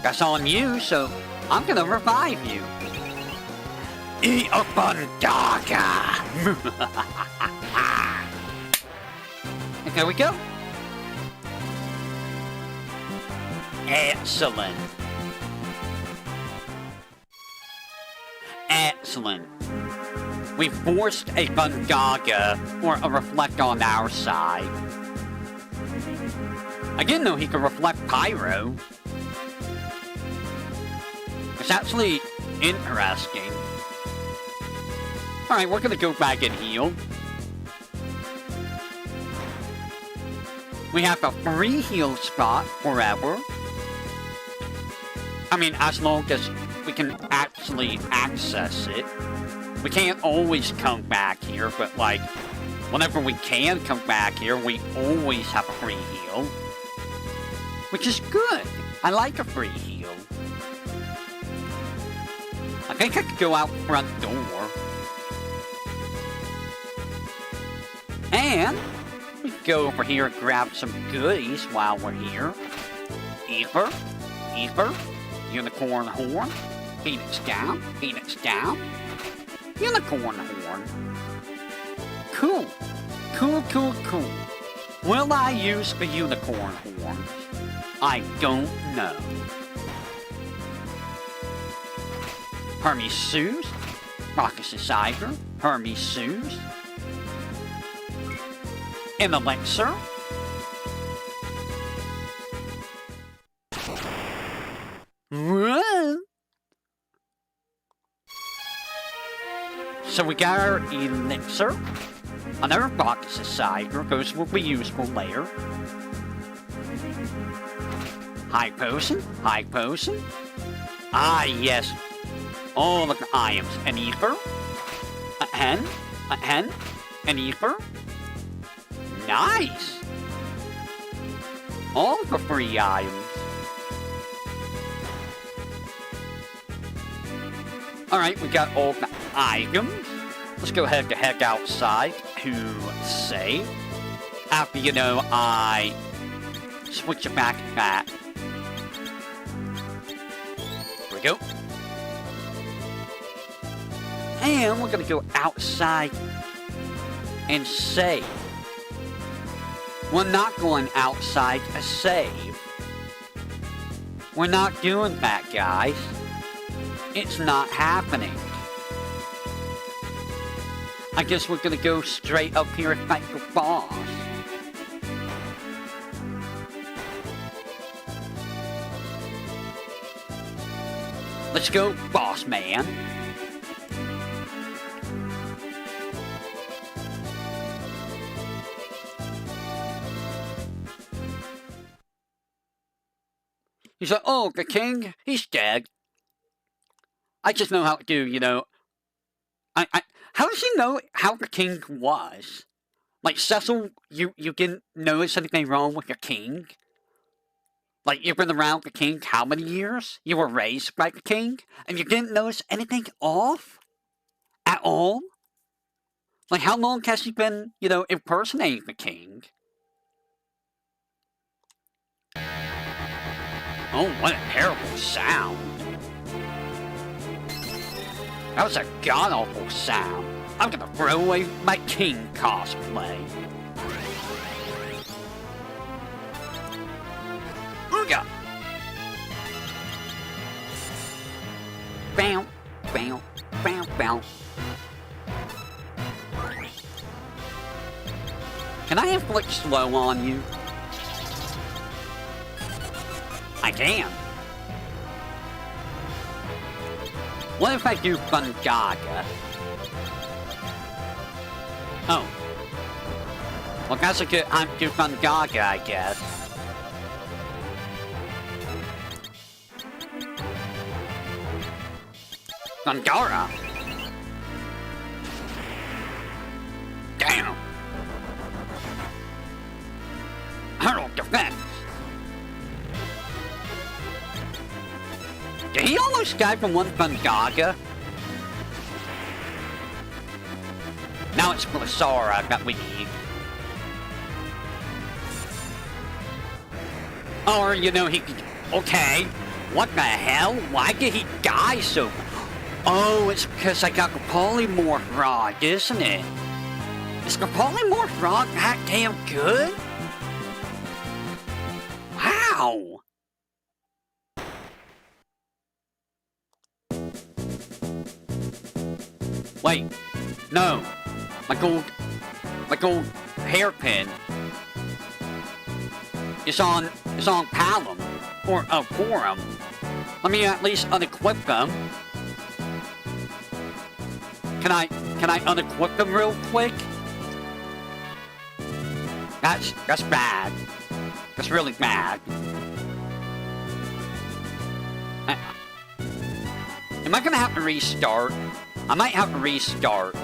That's on you, so I'm gonna revive you. Eat a Fundaga! And there we go. Excellent. Excellent. We forced a Fundaga, or a Reflect on our side. I didn't know he could reflect Pyro. It's actually interesting. Alright, we're gonna go back and heal. We have a free heal spot forever. I mean, as long as we can actually access it. We can't always come back here, but like, whenever we can come back here, we always have a free heal. Which is good. I like a free heal. I think I could go out front door. And we can go over here and grab some goodies while we're here. Ether, unicorn horn, phoenix down, unicorn horn. Cool. Will I use the unicorn horn? I don't know. Hermes Sues, Raucous Cider, Hermes Sues, an elixir. Whoa. So we got our elixir. Another Raucous Cider, those will be useful later. High potion. Ah, yes. All of the items. An ether. A hen. An ether. Nice. All the free items. Alright, we got all the items. Let's go ahead and head outside to save. After, you know, I switch it back to that. Here we go. And we're gonna go outside and save. We're not going outside to save. We're not doing that, guys. It's not happening. I guess we're gonna go straight up here and fight the boss. Let's go, boss man. He's like, oh, the king, he's dead. I just know how to do, you know. How does he know how the king was? Like, Cecil, you didn't notice anything wrong with your king? Like, you've been around the king how many years? You were raised by the king? And you didn't notice anything off? At all? Like, how long has he been, you know, impersonating the king? Oh, what a terrible sound. That was a god-awful sound. I'm gonna throw away my king cosplay. Ooga! Bow, bow, bow, bow. Can I inflict slow on you? I can. What if I do Fungaga? Oh. Well, that's a good time to do Fungaga, I guess. Fungara. Damn. Hurdle defense. Did he almost die from one Fungaga? Now it's Glisara that we need. Or, you know, he could... Okay. What the hell? Why did he die so... Oh, it's because I got the polymorph rod, isn't it? Is the polymorph rod that damn good? Wow! Wait, no. My gold hairpin is on Palom or Forum. Let me at least unequip them. Can I unequip them real quick? That's bad. That's really bad. Am I gonna have to restart? I might have to restart.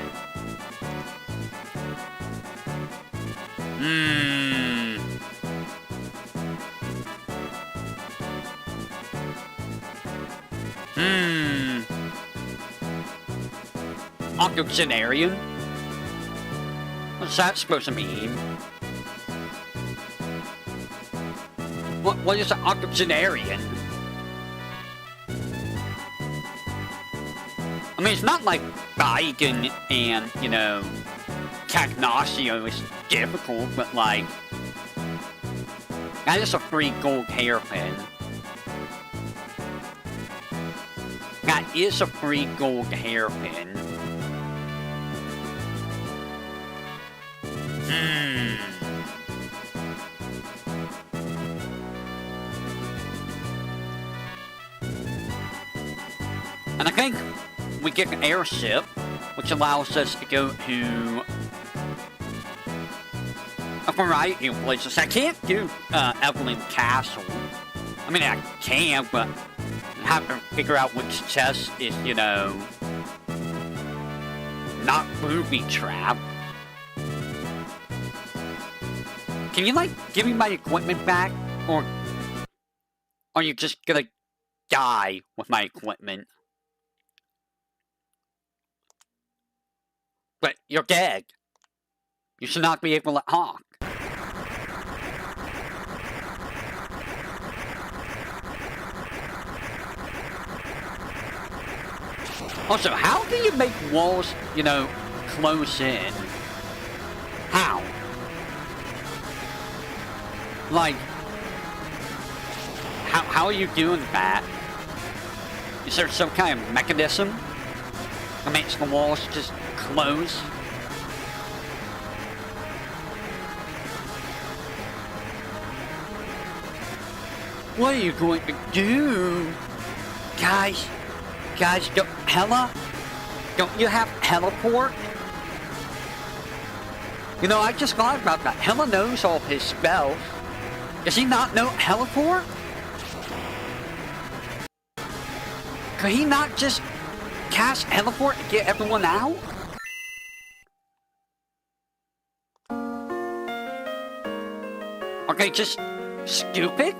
Octogenarian? What's that supposed to mean? What is an octogenarian? I mean, it's not like Biden and, you know, Cagnaccio is difficult, but like, that is a free gold hairpin. That is a free gold hairpin. And I think we get an airship, which allows us to go to a variety of places. I can't do Evelyn Castle. I mean, I can, but I have to figure out which chest is, you know, not booby trap. Can you, like, give me my equipment back? Or are you just gonna die with my equipment? But you're dead. You should not be able to hawk. Also, how do you make walls, you know, close in? How? Like, how are you doing that? Is there some kind of mechanism that makes the walls just close? What are you going to do? Guys, don't you have teleport? You know, I just thought about that. Hella knows all his spells. Does he not know teleport? Could he not just cast teleport to get everyone out? Are they just stupid?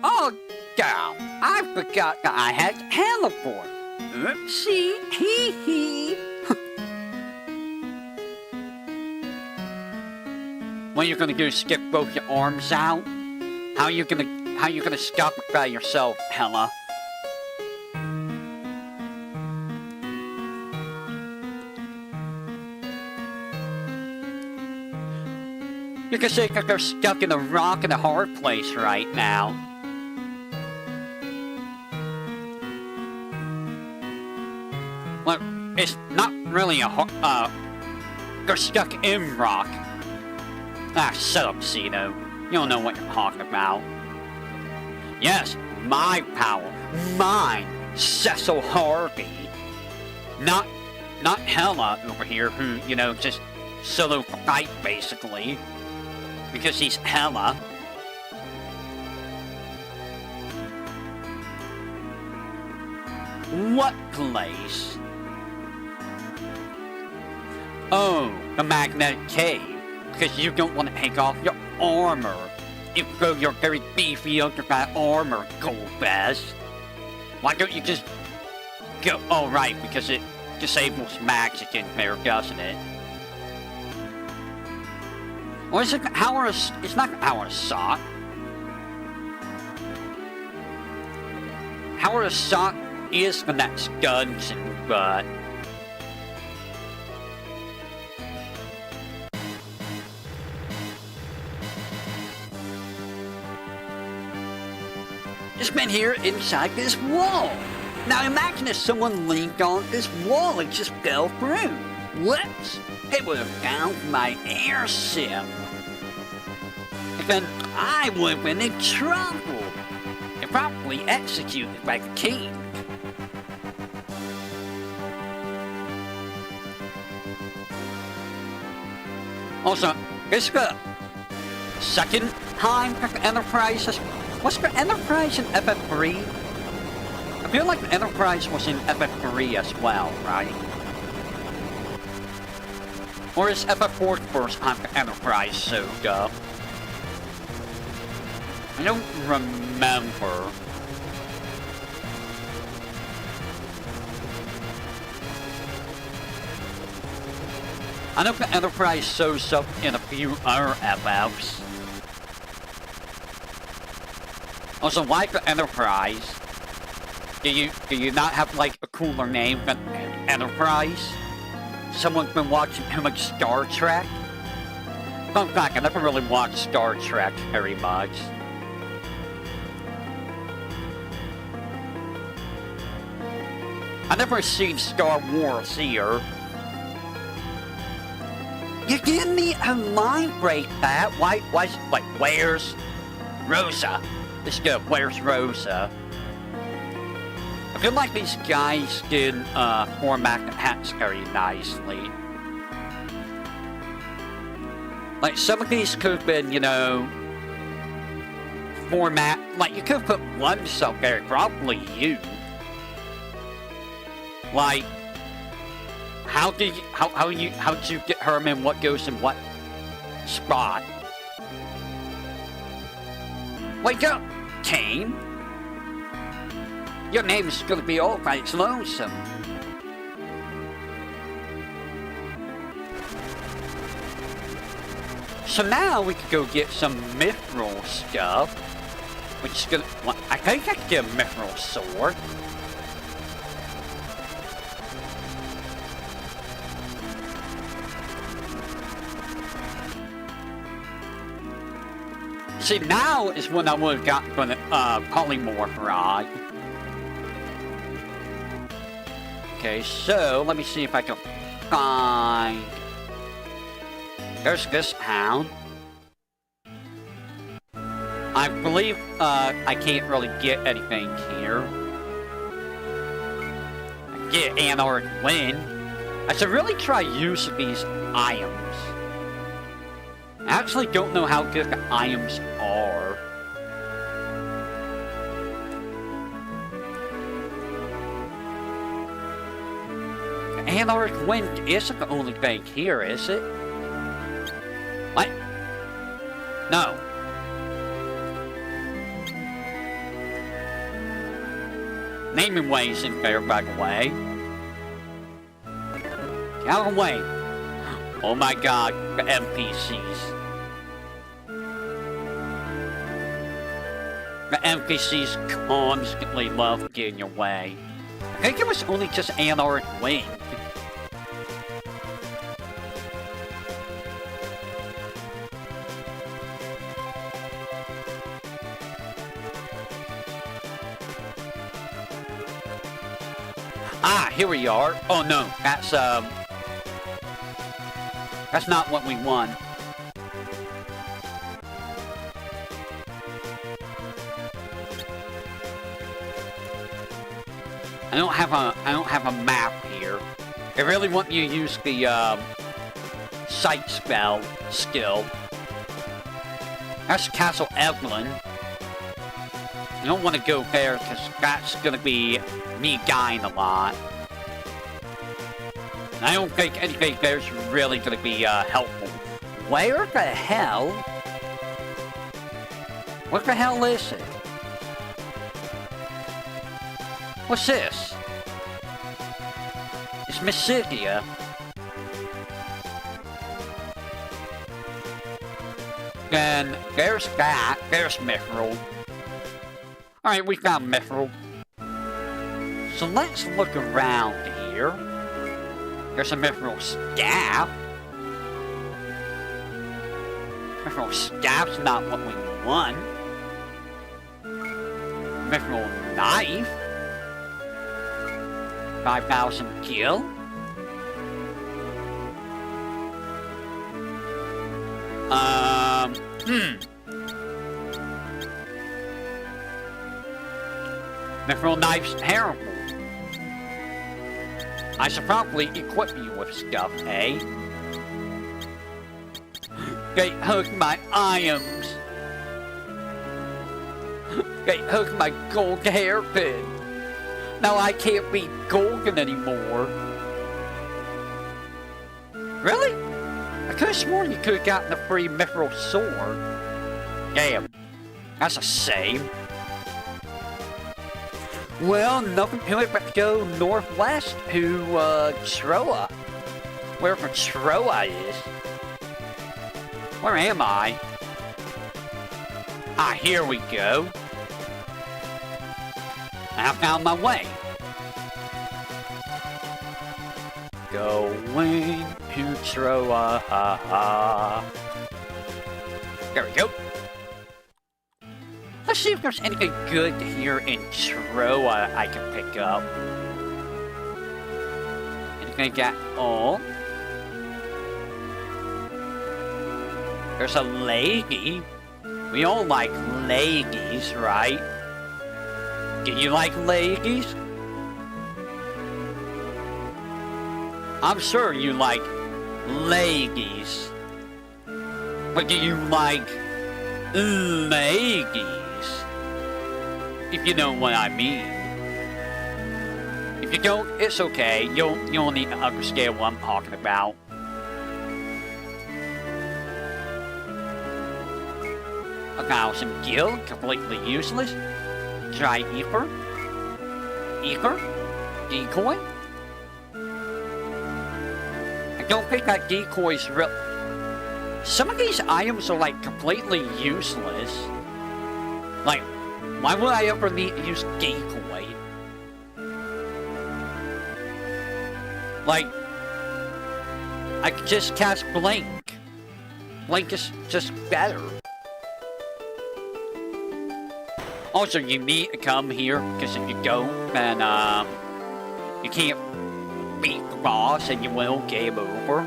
Oh, damn. I forgot that I had teleport. Oopsie, hee hee. What are you gonna do? Stick both your arms out? How you gonna stop it by yourself, Hella? You can say that they're stuck in a rock and a hard place right now. Well, it's not really a they're stuck in rock. Ah, shut up, Cino. You don't know what you're talking about. Yes, my power. Mine, Cecil Harvey. Not Hella over here, who, you know, just solo fight, basically. Because he's Hella. What place? Oh, the magnetic cave. Because you don't want to take off your armor. Even though you're very beefy under that armor, Goldbest. Why don't you just go? Oh, right, because it disables magic in there, doesn't it? Or is it power? It's not power assault. Power assault is the next dungeon, but just been here inside this wall. Now imagine if someone leaned on this wall and just fell through. Whoops! It would have found my air sim. And then I would have been in trouble. And probably executed by the king. Also, this is the second time the Enterprise has... Was the Enterprise in FF3? I feel like the Enterprise was in FF3 as well, right? Or is FF4 the first time the Enterprise showed up? I don't remember. I know the Enterprise shows up in a few other FFs. Also, why the Enterprise? Do you not have like a cooler name than Enterprise? Someone's been watching too much Star Trek? Fun fact, I never really watched Star Trek very much. I never seen Star Wars here. You give me a mind break, Pat. Why, like, where's Rosa? Let's go, where's Rosa? I feel like these guys did format the hats very nicely. Like, some of these could have been, you know, format, like, you could have put one sub there, probably you. Like, how did you get Herman, what goes in what spot? Wake up, Kane. Your name's gonna be all by its lonesome. So now we could go get some mithril stuff. Which is gonna, well, I think I could get a mithril sword. See, now is when I would have gotten the polymorph rod. Okay, so let me see if I can find... There's this hound. I believe I can't really get anything here. I get Anarch Wind. I should really try using these items. I actually don't know how good the items are. Anarch Wind isn't the only thing here, is it? What? No. Naming ways in there, by the way. Get out of the way. Oh my god, the NPCs. The NPCs constantly love to get in your way. I think it was only just Anarch Wind. Ah, here we are. Oh no, that's not what we want. I don't have a map here. I really want you to use the sight spell skill. That's Castle Evelyn. I don't want to go there because that's gonna be me dying a lot. And I don't think anything there's really gonna be helpful. Where the hell? What the hell is it? What's this? It's Mysidia. Then there's that. There's Mithril. Alright, we found Mithril. So let's look around here. There's a Mithril staff. Mithril staff's not what we want. Mithril knife. 5,000 gil? Mithril knife's terrible. I should probably equip you with stuff, eh? They hook my items. They hook my gold hairpin. Now I can't be golden anymore. Really? I could have sworn you could have gotten a free mithril sword. Damn. That's a shame. Well, nothing to it but to go northwest to, Troa. Wherever Troa is. Where am I? Ah, here we go. I found my way. Going to Troa, ha ha. There we go. Let's see if there's anything good here in Troa I can pick up. Anything got all? There's a lady. We all like ladies, right? Do you like ladies? I'm sure you like ladies. But do you like ladies? If you know what I mean. If you don't, it's okay. You'll need to understand what I'm talking about. 1,000 gil, completely useless. Try ether. Ether? Decoy? I don't think that decoy's real. Some of these items are like completely useless. Like, why would I ever need to use decoy? Like, I could just cast blink. Blink is just better. Also, you need to come here, because if you don't, then, you can't beat the boss, and you will game over.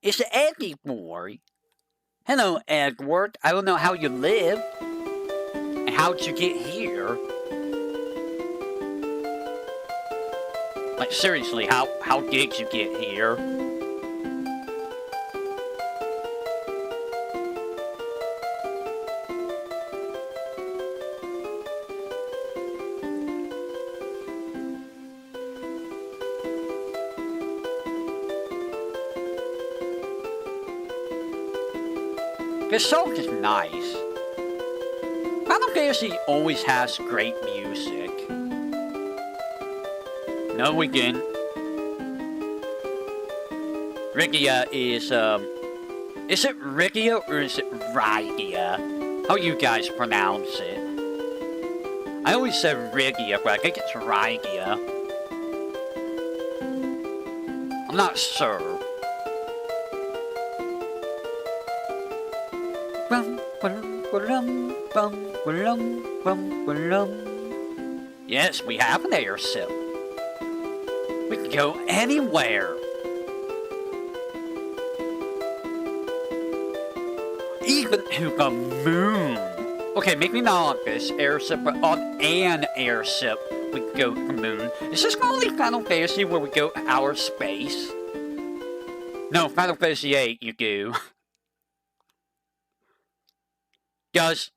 It's the Eggy Boy. Hello, Edward. I don't know how you live. And how'd you get here? Like, seriously, how did you get here? This song is nice. Final Fantasy always has great music. No, we didn't. Rygia is it Rygia or is it Rygia? How you guys pronounce it? I always said Rygia, but I think it's Rygia. I'm not sure. Yes, we have an airship. We can go anywhere. Even to the moon. Okay, maybe not on this airship, but on an airship, we can go to the moon. Is this only Final Fantasy where we go to outer space? No, Final Fantasy VIII, you do. Does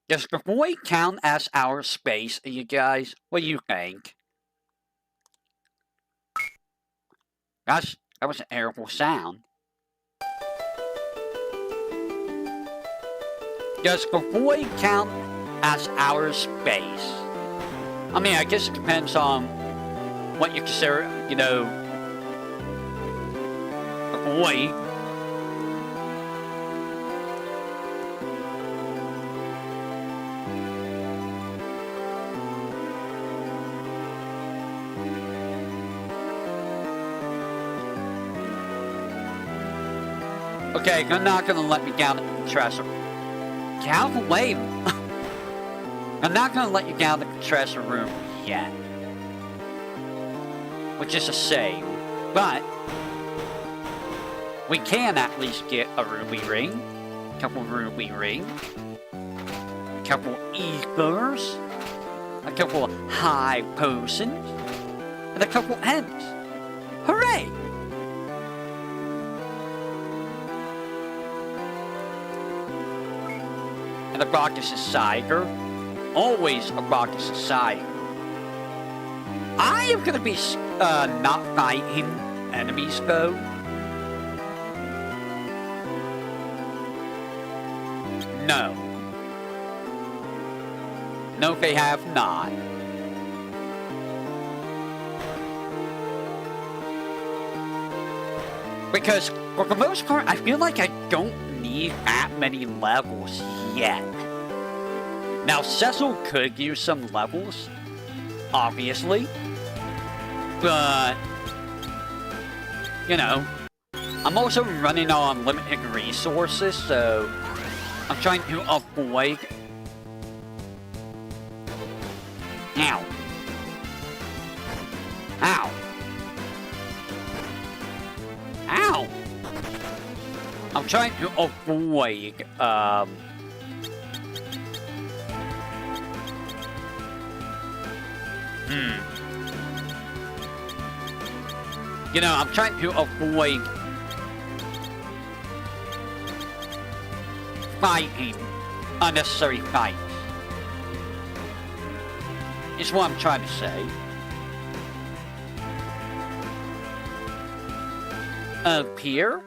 the void count as outer space, you guys? What do you think? That was an terrible sound. Does the void count as outer space? I mean, I guess it depends on what you consider, you know, a void. Okay, you're not gonna let me down the treasure. Get out of the way. I'm not gonna let you down the treasure room yet. Which is a shame, but we can at least get a ruby ring, a couple ruby rings, a couple ethers, a couple high potions, and a couple ends. Hooray! And a Rockets Cider. Always a Rockets Cider. I am gonna be not fighting enemies though. No. No, they have not. Because, for the most part, I feel like I don't need that many levels yet. Now, Cecil could use some levels, obviously. But, you know, I'm also running on limited resources, so I'm trying to avoid... Ow. Ow. Ow! I'm trying to avoid, You know, I'm trying to avoid fighting unnecessary fights. Is what I'm trying to say. Up here?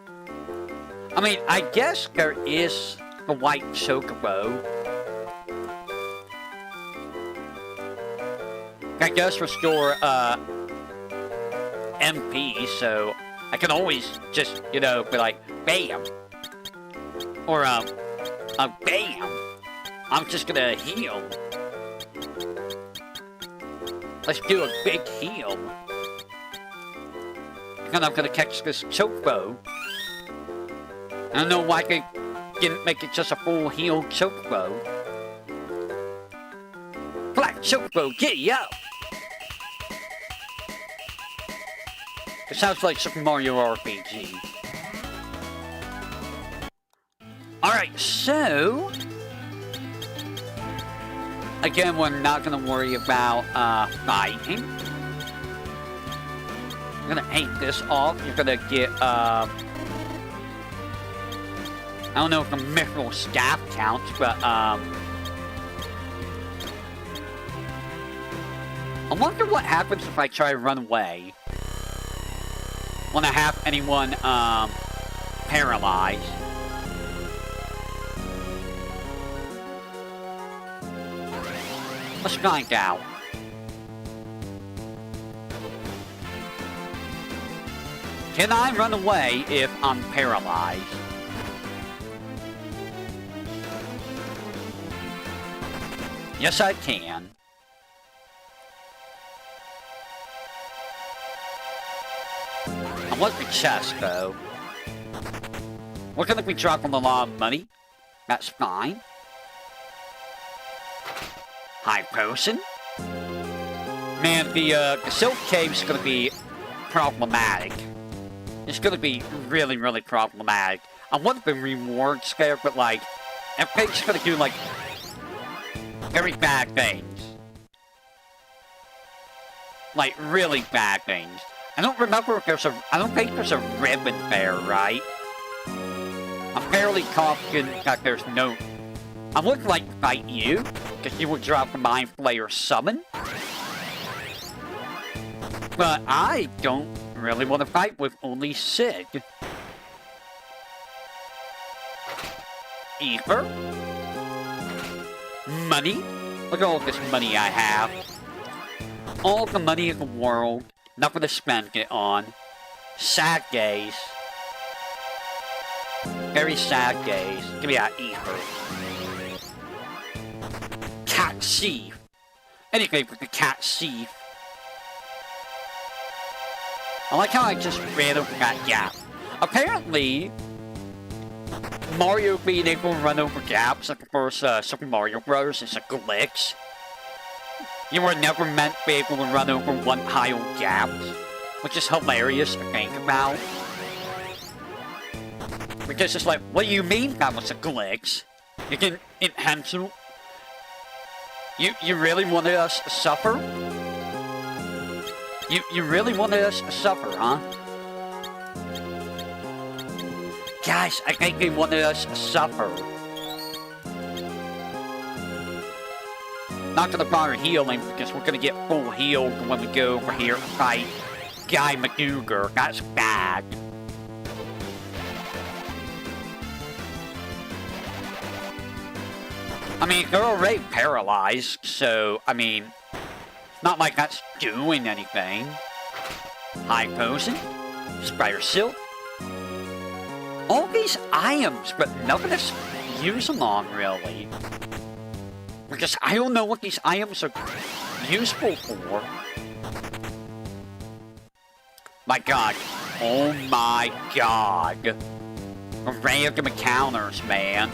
I mean, I guess there is the white chocobo. That does restore, MP, so I can always just, you know, be like, bam! Or, bam! I'm just gonna heal. Let's do a big heal. And I'm gonna catch this chocobo. I don't know why they didn't make it just a full heal chocobo. Black chocobo, giddy up! It sounds like Super Mario RPG. Alright, so... Again, we're not gonna worry about, fighting. I'm gonna take this off. You're gonna get, I don't know if the mithril staff counts, but, I wonder what happens if I try to run away. When I have anyone, paralyzed. Let's find out. Can I run away if I'm paralyzed? Yes, I can. I want the chest, though. We're gonna be dropping a lot of money. That's fine. High potion. Man, the Silk Cave's gonna be problematic. It's gonna be really, really problematic. I want the rewards there, but like, FP's gonna do like very bad things. Like, really bad things. I don't remember if there's I don't think there's a ribbon there, right? I'm fairly confident that there's no... I would like to fight you, because you would drop the Mind Flayer summon. But I don't really want to fight with only Sid. Ether. Money. Look at all this money I have. All the money in the world. Nothing to spend it on. Sad gaze. Very sad gaze. Give me that ether. Cat Thief. Anything with the Cat Thief. I like how I just ran over that gap. Apparently, Mario being able to run over gaps like the first Super Mario Bros. Is a glitch. You were never meant to be able to run over one-tile gaps, which is hilarious to think about. Because it's like, what do you mean that was a glitch? You can enhance it. You really wanted us to suffer? You really wanted us to suffer, huh? Guys, I think they wanted us to suffer. Not gonna bother healing because we're gonna get full healed when we go over here and fight Guy McDougar. That's bad. I mean, they're already paralyzed, so, I mean, not like that's doing anything. High potion, spider silk. All these items, but none of us use them on, really. Because I don't know what these items are useful for. My god. Oh my god. Random encounters, man.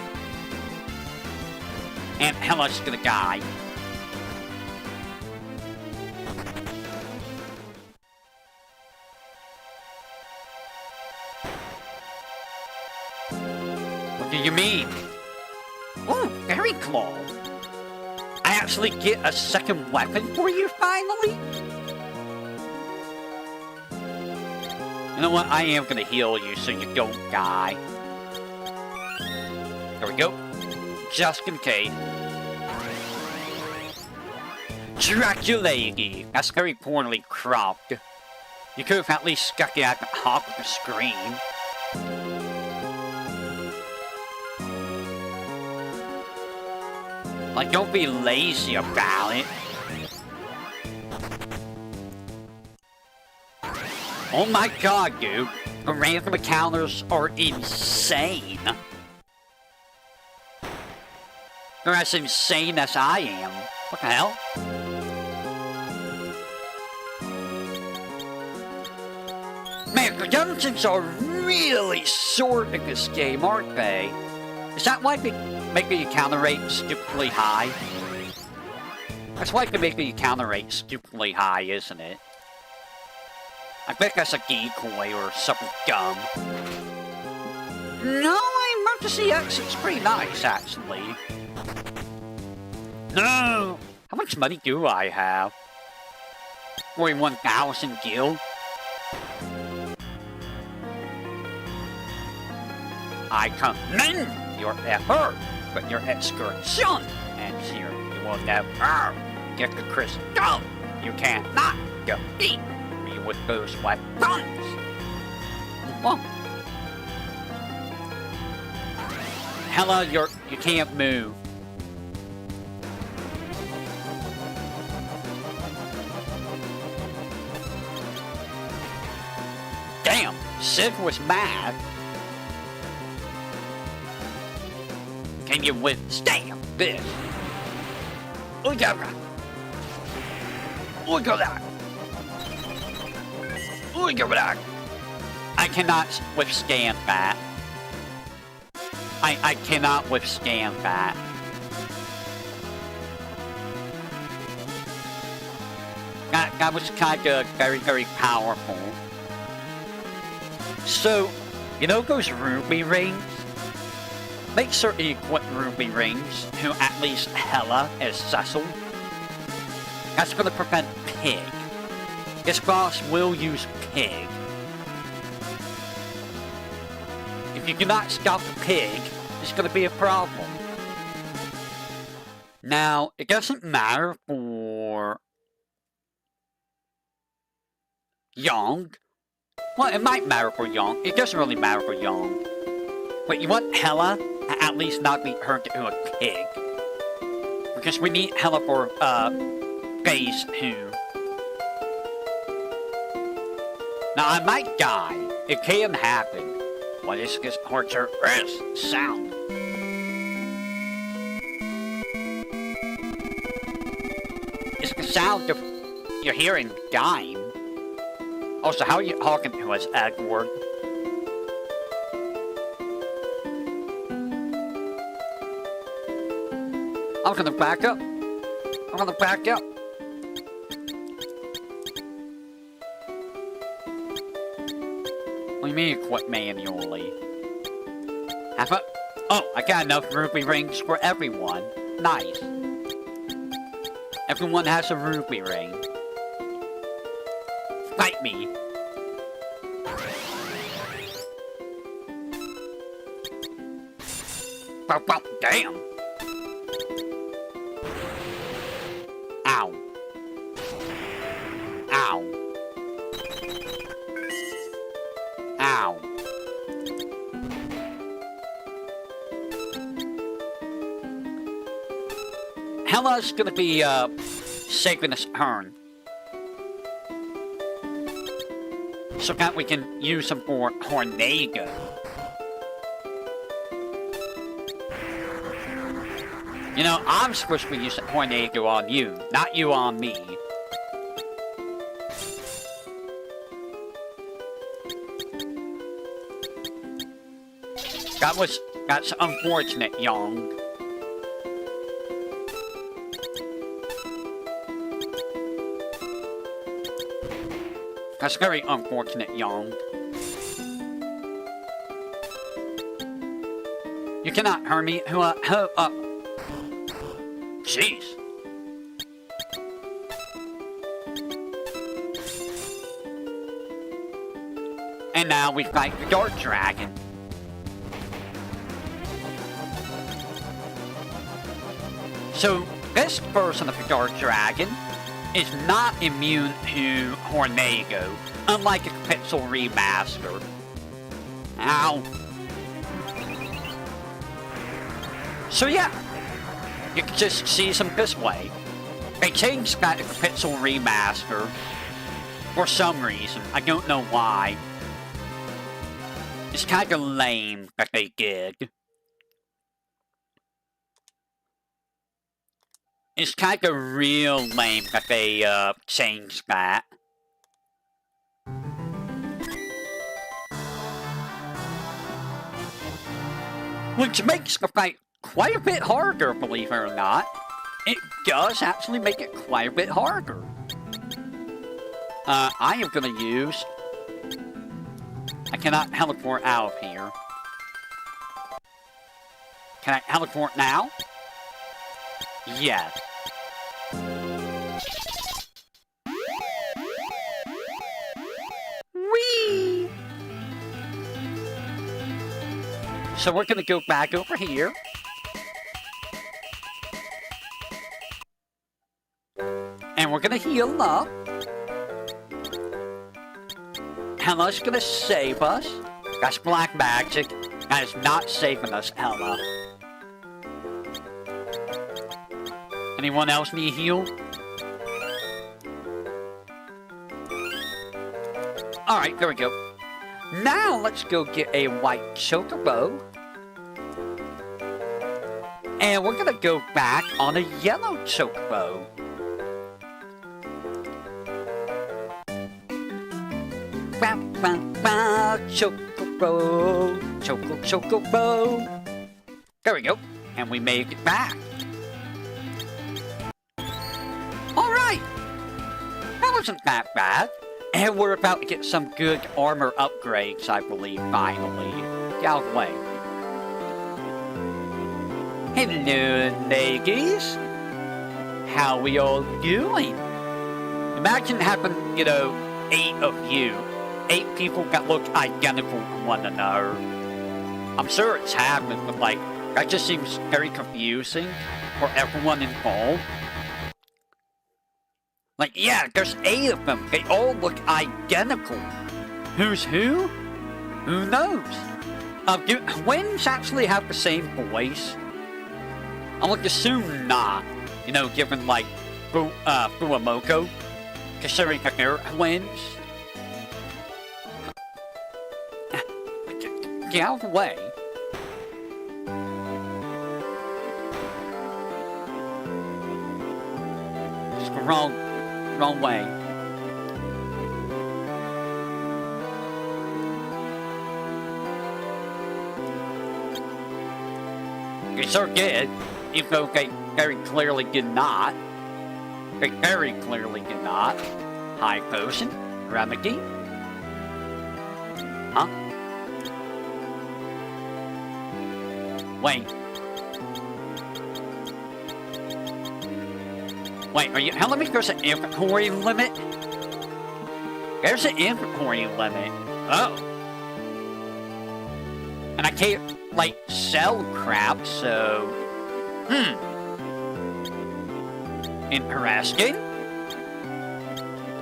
And Hella's gonna die. What do you mean? Oh, very claw. I actually get a second weapon for you finally? You know what? I am gonna heal you so you don't die. There we go. Just in case. Draculady. That's very poorly cropped. You could have at least stuck it at the top of the screen. Like, don't be lazy about it. Oh my god, dude. The random encounters are insane. They're as insane as I am. What the hell? Man, the dungeons are really short in this game, aren't they? Is that why they make the encounter rate stupidly high? That's why they make the encounter rate stupidly high, isn't it? I think that's a decoy or something dumb. No, emergency exit's pretty nice, actually. No! How much money do I have? 41,000 gil? I commend your effort, but your excursion ends here. You will never get the crystal. You cannot defeat me with those weapons. Whoa. Hella, you can't move. Damn, Sid was mad. Can you withstand this? Look at that. Look at that. Look at that. I cannot withstand that. I cannot withstand that. That was kind of very, very powerful. So, you know those ruby rings? Make certain you equip ruby rings to at least Hella as Cecil. That's going to prevent Pig. This boss will use Pig. If you cannot stop the Pig, it's going to be a problem. Now, it doesn't matter for Young. Well, it might matter for Young. It doesn't really matter for Young. But you want Hella to at least not be turned into a pig. Because we need Hella for, phase 2. Now, I might die. It can happen. What is this torture is sound? It's the sound of you're hearing dying. Also, how are you talking to us, Edward? I'm gonna back up. I'm gonna back up. mean equip manually? Oh, I got enough ruby rings for everyone. Nice. Everyone has a ruby ring. Fight me. Damn. Ow. Ow. Ow. Hella's gonna be, saving us turn. So that we can use them for Tornado. You know, I'm supposed to be using Tornado on you, not you on me. That's unfortunate, Young. That's very unfortunate, Young. You cannot hurt me. Jeez. And now we fight the Dark Dragon. So, this version of the Dark Dragon is not immune to Tornado, unlike a Pixel Remaster. Ow. So yeah, you can just see them this way. They changed that to the Pixel Remaster for some reason. I don't know why. It's kinda lame that they did. It's kinda real lame that they, changed that. Which makes the fight quite a bit harder, believe it or not. It does actually make it quite a bit harder. I am gonna use... I cannot teleport out of here. Can I teleport now? Yes. Whee! So we're gonna go back over here. And we're gonna heal up. Hella's gonna save us. That's black magic. That is not saving us, Hella. Anyone else need heal? Alright, there we go. Now let's go get a white chocobo. And we're gonna go back on a yellow chocobo. Chocobo, chocobo. There we go. And we made it back. Alright! That wasn't that bad. And we're about to get some good armor upgrades, I believe, finally. Get out of the way. Hello, ladies. How we all doing? Imagine having, you know, 8 of you. 8 people that look identical to one another. I'm sure it's happened, but like, that just seems very confusing for everyone involved. Like, yeah, there's 8 of them. They all look identical. Who's who? Who knows? Do twins actually have the same voice? I would assume not. You know, given like Fuamoko, considering that they're twins. Get out of the way. Just the wrong way. They sure did, even though they very clearly did not. They very clearly did not. High potion, remedy. Huh? Wait. Wait, are you telling me there's an inventory limit? There's an inventory limit. Oh. And I can't, like, sell crap, so... Interesting.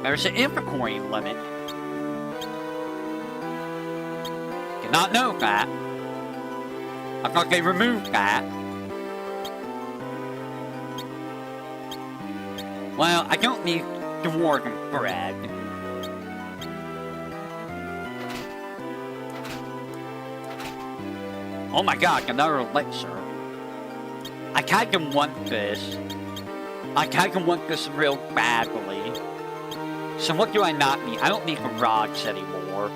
There's an inventory limit. Did not know that. I thought they removed that. Well, I don't need dwarven bread. Oh my god, another elixir. I kinda want this. I kinda want this real badly. So what do I not need? I don't need the rods anymore.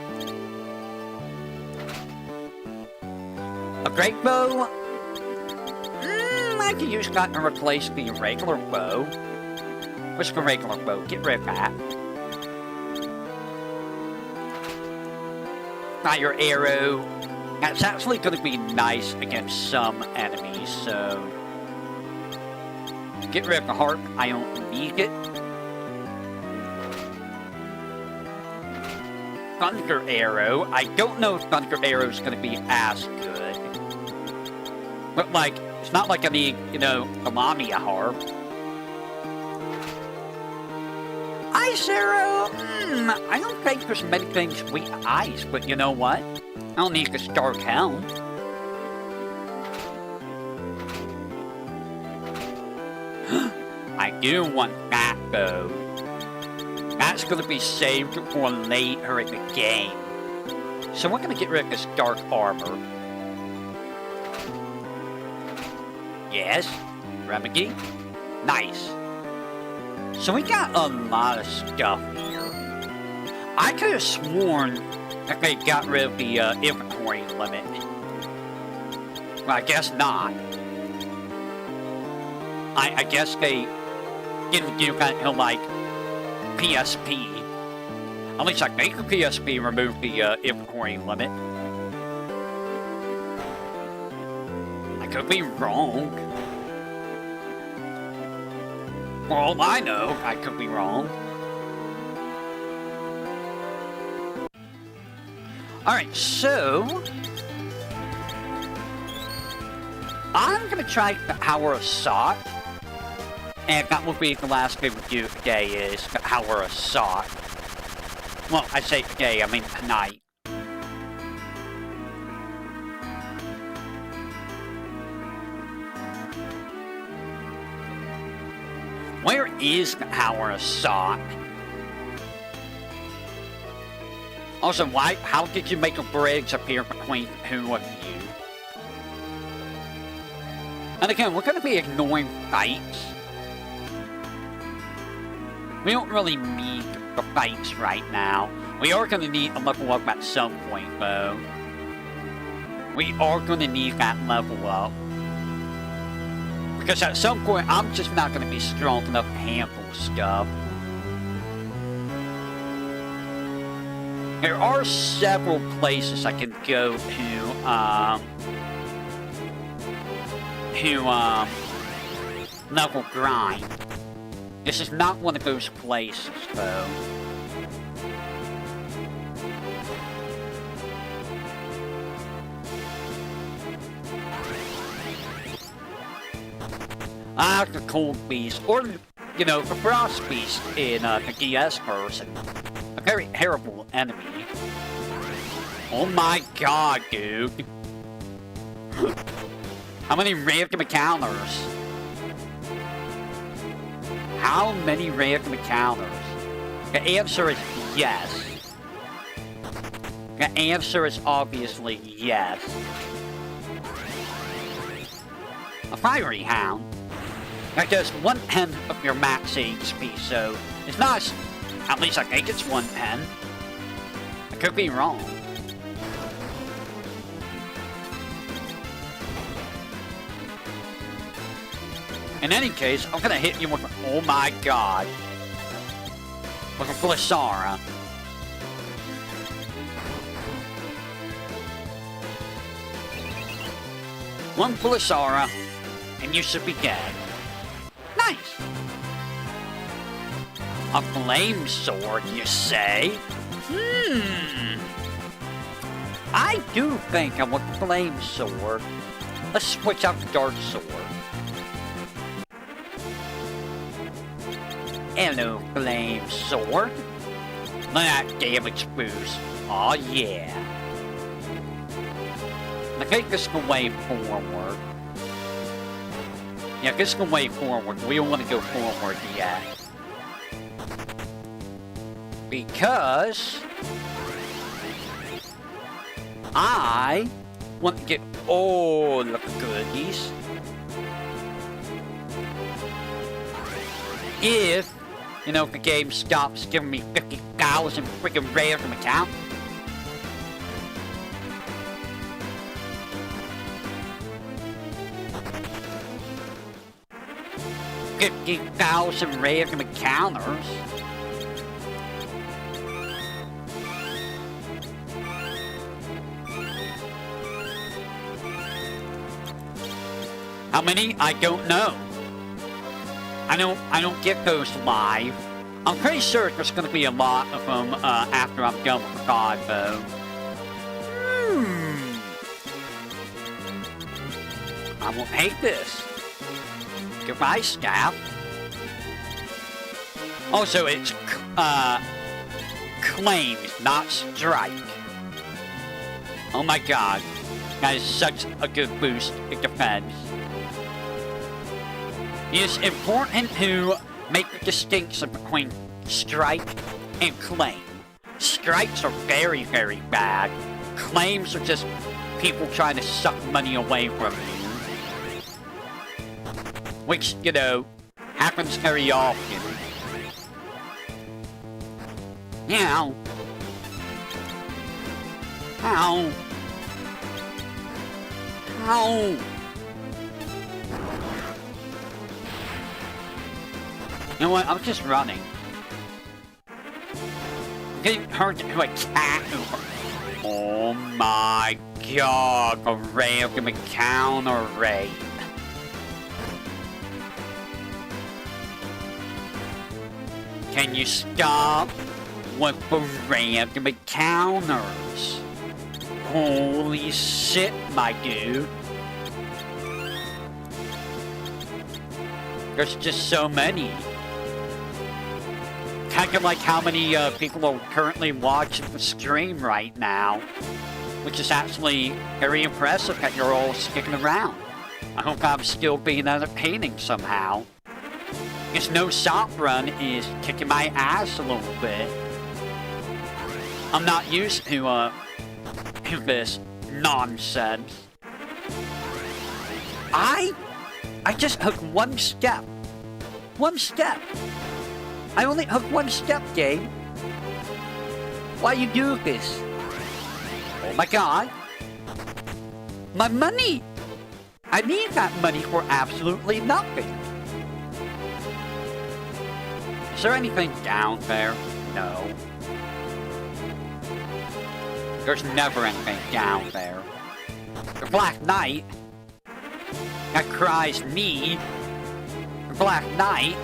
A great bow? I can use that to replace the regular bow. What's the regular bow? Get rid of that. Fire arrow. That's actually going to be nice against some enemies, so... Get rid of the harp. I don't need it. Thunder arrow. I don't know if thunder arrow is going to be as good. But, like, it's not like I need, you know, a Lamia harp. Ice arrow! I don't think there's many things with ice, but you know what? I don't need this dark helm. I do want that, though. That's going to be saved for later in the game. So we're going to get rid of this dark armor. Yes, remedy. Nice. So we got a lot of stuff here. I could have sworn that they got rid of the inventory limit. Well, I guess not. I guess they didn't do that until, like, PSP. At least I think the PSP removed the inventory limit. I could be wrong. For all I know, I could be wrong. Alright, so... I'm gonna try the Hour of Sot. And that will be the last thing we do today is the Hour of Sot. Well, I say today, I mean tonight. Where is the Hour of Sot? Also, how did you make a bridge appear between the two of you? And again, we're going to be ignoring fights. We don't really need the fights right now. We are going to need a level up at some point, though. We are going to need that level up. Because at some point, I'm just not going to be strong enough to handle stuff. There are several places I can go to level grind. This is not one of those places, though. The Cold Beast, or, you know, the Frost Beast in the DS version. A very terrible enemy. Oh my god, dude. How many random encounters? How many random encounters? The answer is yes. The answer is obviously yes. A Fiery Hound. That does 1/10 of your max HP, so it's not, at least I think it's 1/10. I could be wrong. In any case, I'm gonna hit you with, oh my god, with a Blissara. One Pulsara, and you should be dead. Nice. A flame sword, you say? I do think I want flame sword. Let's switch out the dark sword. Hello, flame sword. Look at that damage boost. Aw, yeah. I think this can way forward. Yeah, this can way forward. We don't want to go forward yet. Because I want to get all the goodies. If, you know, the game stops giving me 50,000 freaking random account. $50,000 random encounters. How many? I don't know. I don't get those live. I'm pretty sure there's gonna be a lot of them after I'm done with the VOD though. I won't hate this. Goodbye, staff. Also, it's claims, not strike. Oh my god. That is such a good boost in defense. It's important to make the distinction between strike and claim. Strikes are very, very bad. Claims are just people trying to suck money away from you. Which, you know, happens very often. Ow. Ow. Ow. You know what? I'm just running. I'm getting hurt to a cat. Oh my god, a random encounter rate. Can you stop with the random encounters? Holy shit, my dude. There's just so many. Kind of like how many people are currently watching the stream right now, which is actually very impressive that you're all sticking around. I hope I'm still being entertaining somehow. This no shot run is kicking my ass a little bit. I'm not used to this nonsense. I just hooked one step. One step. I only hooked one step, game. Why you do this? Oh my god. My money! I need that money for absolutely nothing. Is there anything down there? No. There's never anything down there. The Black Knight. That cries me. The Black Knight.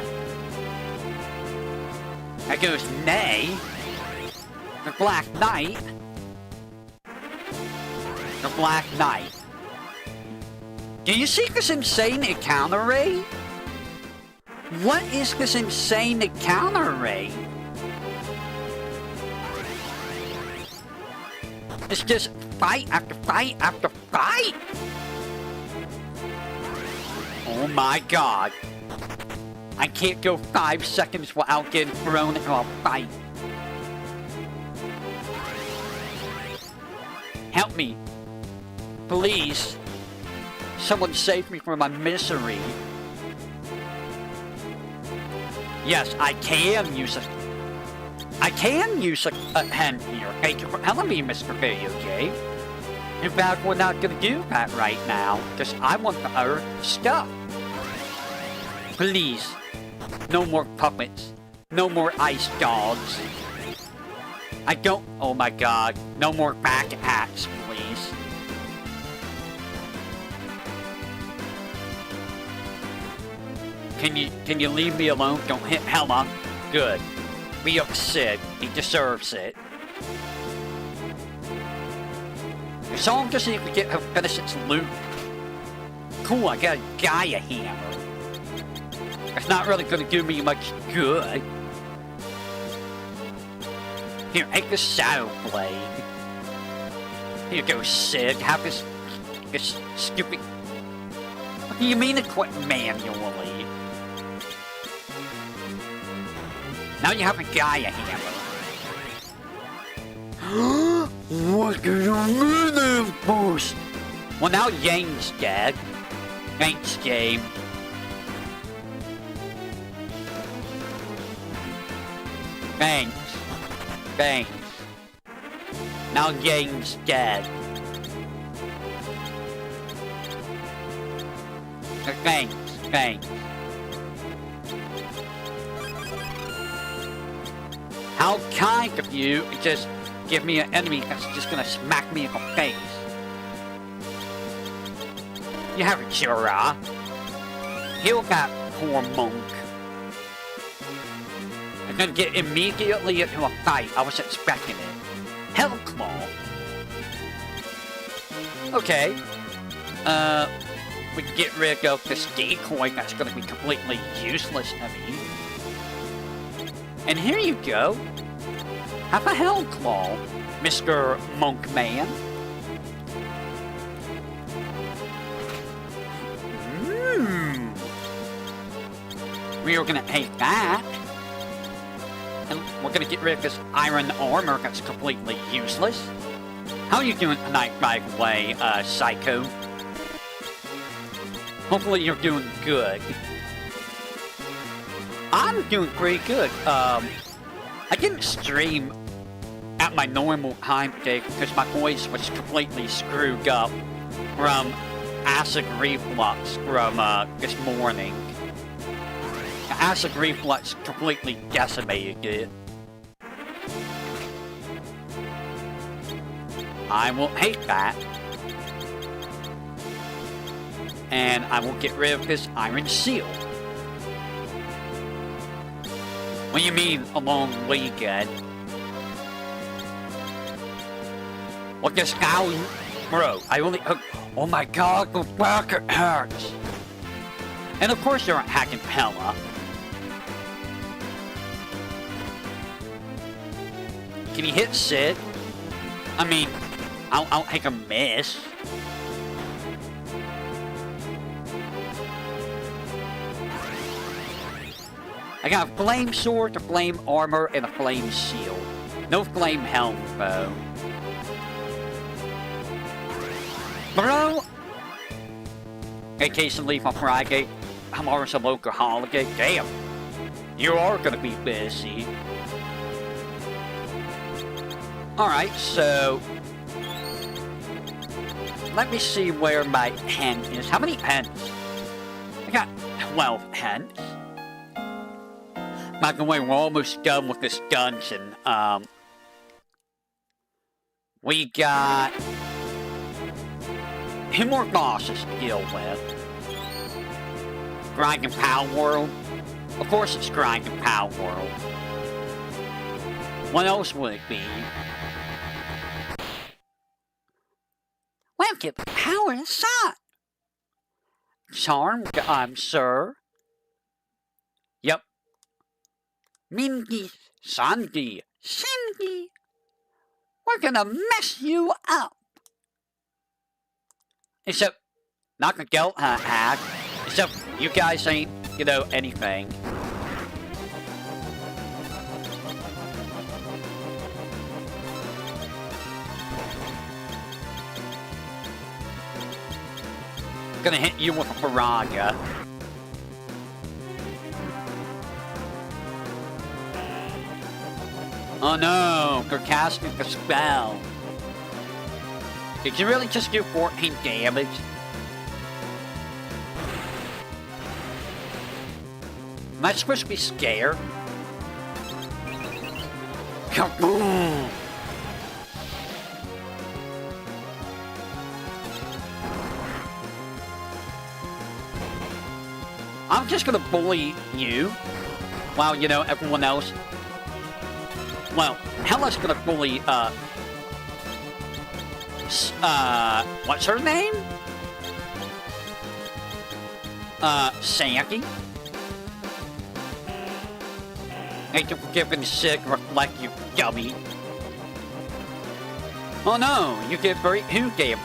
That goes nay. The Black Knight. The Black Knight. Do you see this insane encounter rate? What is this insane encounter rate? It's just fight after fight after fight. Oh my god. I can't go 5 seconds without getting thrown into a fight. Help me. Please. Someone save me from my misery. Yes, I can use a pen here. Thank you for telling me, Mr. Video Game. In fact, we're not gonna do that right now, because I want the other stuff. Please. No more puppets. No more ice dogs. I don't... Oh my god. No more back acts, please. Can you leave me alone? Don't hit Hella. Good. Be upset. He deserves it. The song doesn't even get to finish its loop. Cool, I got a Gaia hammer. It's not really gonna do me much good. Here, take the Shadow Blade. Here you go, Sid. Have this stupid... What do you mean equip manually? Now you have a Gaia hammer. What do you mean, boost? Well, now Yang's dead. Thanks, game. Thanks. Thanks. Now Yang's dead. Thanks. Thanks. How kind of you to just give me an enemy that's just gonna smack me in the face. You have a Jura. Heal that poor monk. I'm gonna get immediately into a fight. I was expecting it. Hellclaw. Okay. We can get rid of this decoy that's gonna be completely useless to me. And here you go. Have a Hellclaw, Mr. Monk Man. We are gonna take that. And we're gonna get rid of this iron armor that's completely useless. How are you doing tonight, by the way, Psycho? Hopefully you're doing good. I'm doing pretty good. I didn't stream at my normal time today because my voice was completely screwed up from acid reflux from this morning. The acid reflux completely decimated it. I will take that. And I will get rid of this iron seal. What do you mean, a long weekend? What this cow... Bro, I only... Oh my god, the back it hurts! And of course they're hacking Hella. Can you hit Sid? I mean, I'll take a miss. I got a flame sword, a flame armor, and a flame shield. No flame helm, though. Bro! Vacation leave on Friday. Tomorrow's a local holiday. Damn! You are gonna be busy. Alright, so... let me see where my pen is. How many pens? I got 12 pens. By the way, we're almost done with this dungeon. We got 2 more bosses to deal with. Grinding Power World. Of course it's Grinding Power World. What else would it be? Well, get the power inside. Charm, sir. Yep. Mingy, Sandy, Cindy, we're gonna mess you up. Except, not gonna go hack. Except, you guys ain't, you know, anything. Gonna hit you with a Faraga. Oh no, they're casting the spell. Did you really just do 14 damage? Am I supposed to be scared? Kaboom! I'm just gonna bully you, while, you know, everyone else... Well, Hella's gonna bully, what's her name? Sandy? Thank you for giving sick reflect, you dummy. Oh no, you get very... Who damage?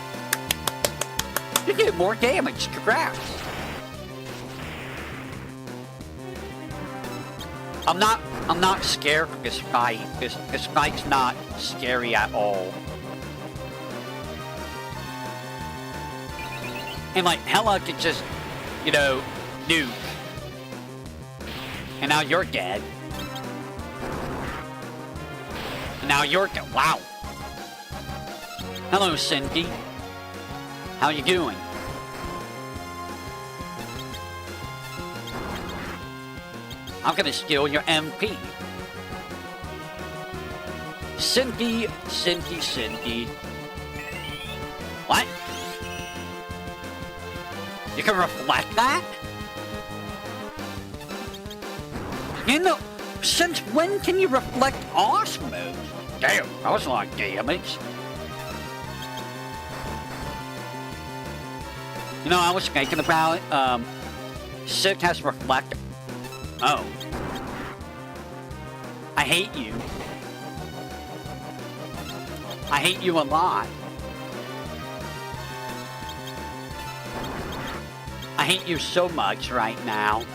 You get more damage, congrats. I'm not scared of this fight. This fight's not scary at all. And like, Hella could just, you know, nuke. And now you're dead. And now you're dead. Wow. Hello, Cindy. How you doing? I'm gonna steal your MP. Cindy. What? You can reflect that? You know, since when can you reflect Osmos? Damn, that was a lot of damage. You know, I was thinking about it. Sid has reflect. Oh. I hate you. I hate you a lot. I hate you so much right now.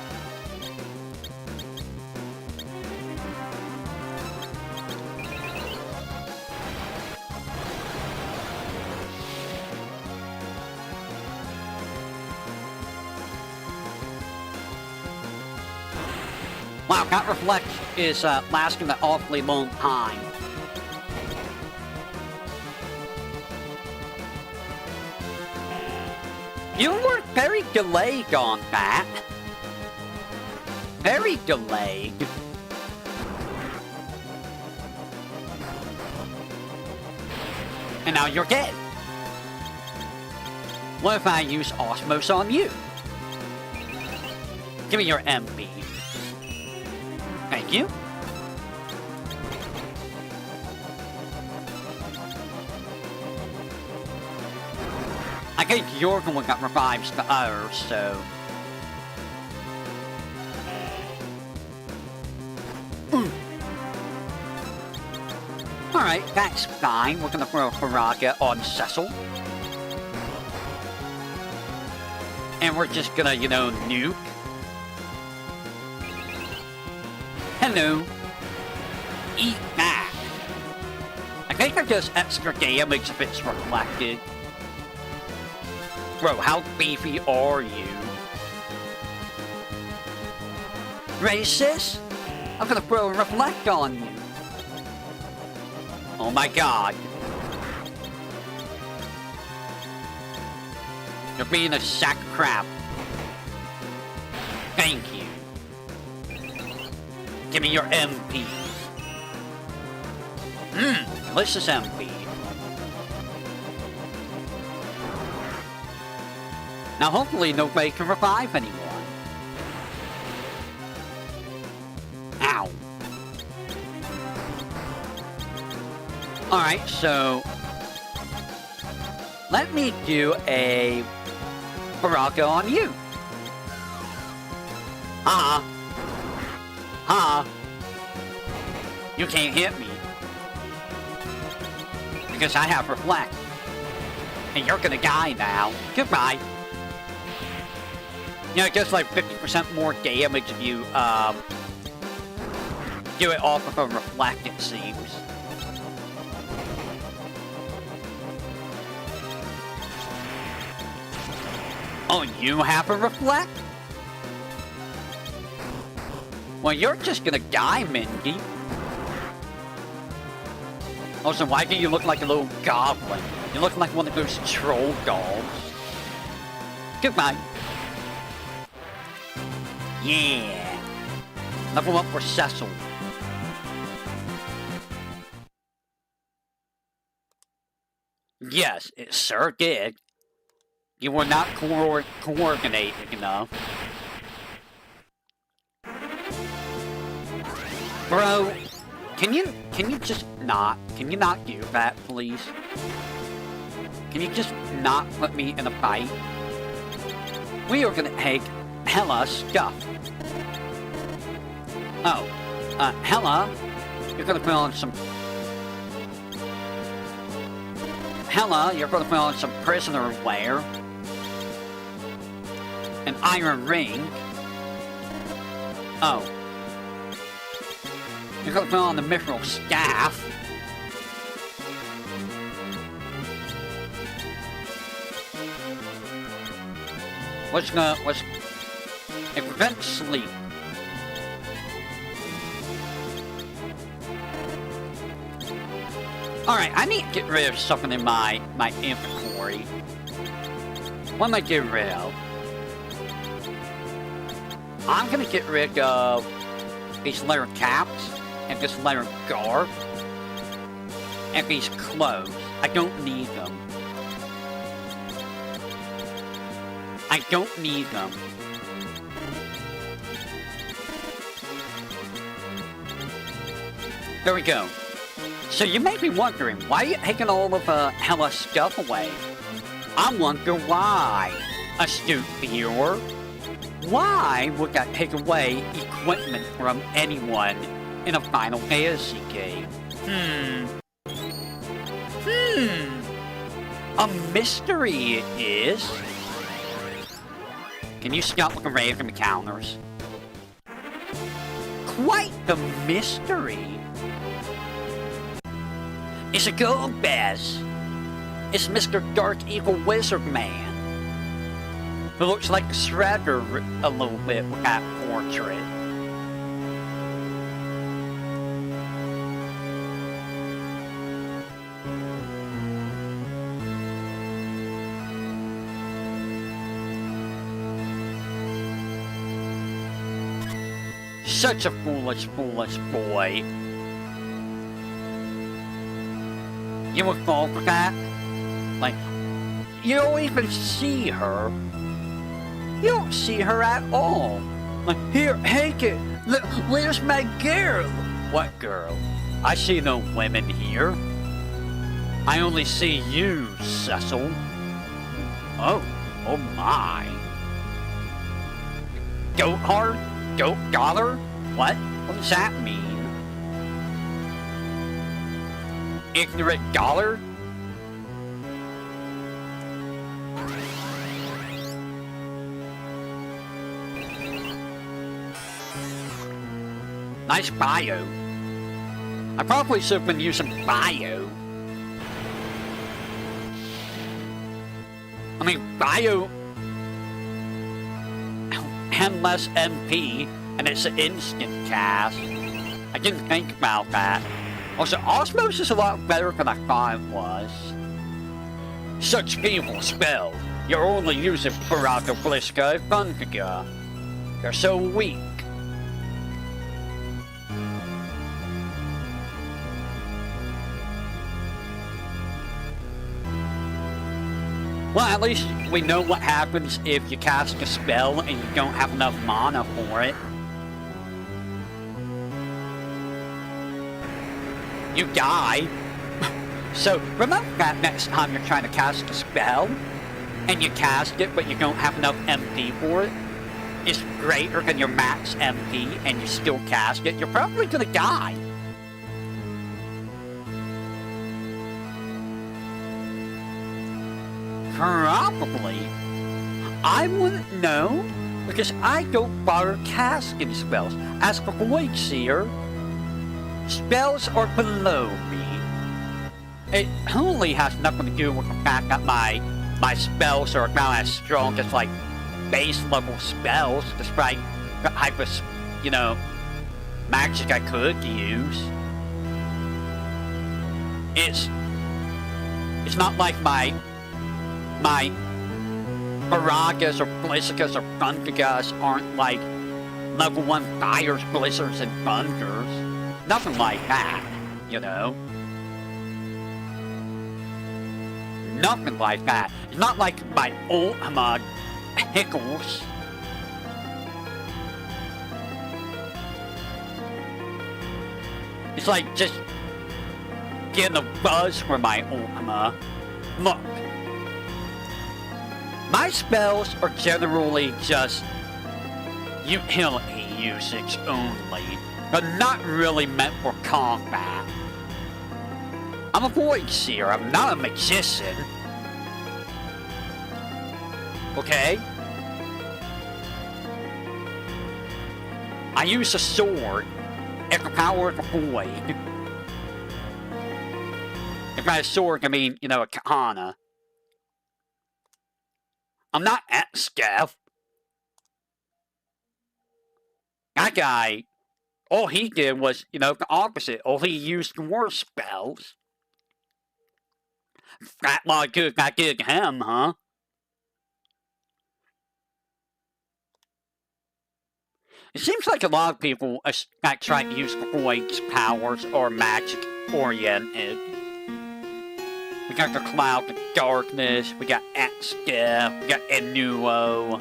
Wow, that reflect is lasting an awfully long time. You were very delayed on that. Very delayed. And now you're dead. What if I use Osmos on you? Give me your MP. Thank you. I think you're the one that revives the others, so... Alright, that's fine. We're gonna throw a Faraga on Cecil. And we're just gonna, you know, nuke. Hello. Eat that. I think it does extra damage if it's reflected. Bro, how beefy are you? Racist? I'm gonna throw a reflect on you. Oh my god. You're being a sack of crap. Thank you. Give me your MP. Delicious MP. Now hopefully nobody can revive anyone. Ow. Alright, so... let me do a... Baraka on you. You can't hit me. Because I have reflect. And you're gonna die now. Goodbye. You know, it does like 50% more damage if you, do it off of a reflect, it seems. Oh, you have a reflect? Well, you're just gonna die, Mindy. Also, why do you look like a little goblin? You look like one of those troll dogs. Goodbye. Yeah. Level up for Cecil. Yes, it sure did. You were not coordinated enough. Bro, can you just not? Can you not do that, please? Can you just not put me in a fight? We are gonna take hella stuff. Oh, Hella, you're gonna put on some... Hella, you're gonna put on some prisoner wear. An iron ring. Oh. You're gonna put on the mithril staff. It prevents sleep. Alright, I need to get rid of something in my inventory. What am I getting rid of? I'm gonna get rid of these leather caps and this leather garb and these clothes. I don't need them. I don't need them. There we go. So you may be wondering, why are you taking all of Hella's stuff away? I wonder why, astute viewer. Why would that take away equipment from anyone in a Final Fantasy game? A mystery it is. Can you stop looking away from the counters? Quite the mystery. It's a gold Bez. It's Mr. Dark Evil Wizard Man. Who looks like Shredder a little bit with that portrait. Such a foolish, foolish boy. You would fall for that? Like, you don't even see her. You don't see her at all. Like, here, take it. Look, where's my girl? What girl? I see no women here. I only see you, Cecil. Oh my. Goat hard? Goat dollar? What? What does that mean? Ignorant dollar? Nice bio. I probably should have been using bio. I mean, bio... Endless MP, and it's an instant cast. I didn't think about that. Also, Osmos is a lot better than I thought it was. Such evil spell. You're only using Parato Bliska Fungiga. They're so weak. Well, at least we know what happens if you cast a spell and you don't have enough mana for it. You die. So remember that next time you're trying to cast a spell and you cast it but you don't have enough MP for it. It's greater than your max MP and you still cast it, you're probably gonna die. Probably. I wouldn't know, because I don't bother casting spells. As for Void Seer, spells are below me. It only has nothing to do with the fact that my spells are not as strong as, like, base level spells, despite the type of, you know, magic I could use. It's not like my Baragas or Blizzikas or Thundergas aren't like level 1 fires, blizzards, and thunders. Nothing like that, you know? Nothing like that. It's not like my Ultima Pickles. It's like just getting a buzz for my Ultima. Look. My spells are generally just utility usage only, but not really meant for combat. I'm a void seer, I'm not a magician. Okay? I use a sword and the power of the void. If by a sword, I mean, you know, a katana. I'm not Skev. That guy, all he did was, you know, the opposite. All he used were spells. That lot good got good to him, huh? It seems like a lot of people are trying to use the void's powers or magic oriented. We got the cloud, the darkness, we got Skev, we got Enuo.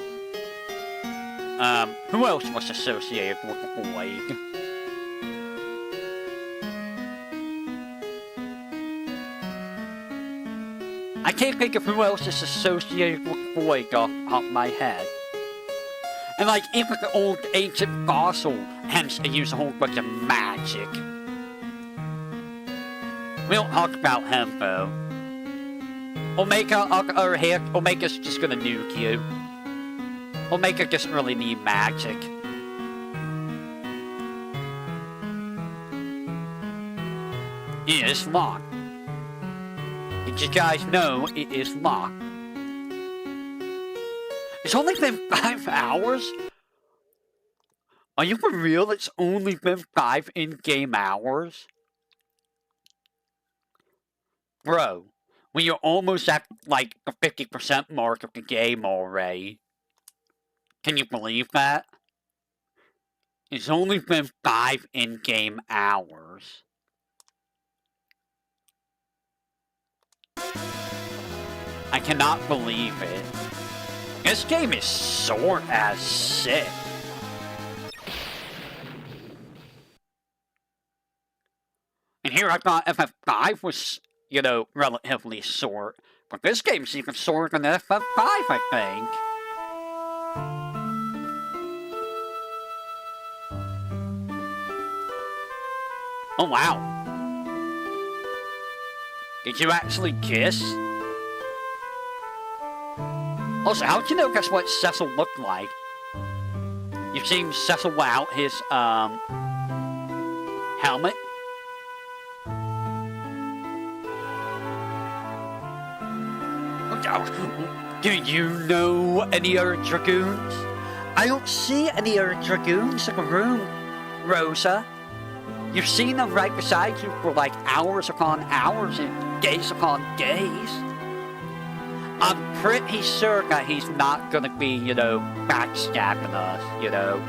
Who else was associated with the void? I can't think of who else is associated with the void off the top of my head. And like, even the old ancient fossil, hence they use a whole bunch of magic. We don't talk about him though. Omega, on the other hand, Omega's just gonna nuke you. Omega doesn't really need magic. It is locked. Did you guys know it is locked? It's only been 5 hours? Are you for real? It's only been 5 in-game hours? Bro, when you're almost at, like, the 50% mark of the game already. Can you believe that? It's only been 5 in-game hours. I cannot believe it. This game is sore as shit. And here I thought FF5 was, you know, relatively short. But this game's even shorter than FF5, I think. Oh, wow. Did you actually kiss? Also, how'd you know that's what Cecil looked like? You've seen Cecil without his, helmet? Do you know any other Dragoons? I don't see any other Dragoons in the room, Rosa. You've seen them right beside you for like hours upon hours and days upon days. I'm pretty sure that he's not gonna be, you know, backstabbing us, you know.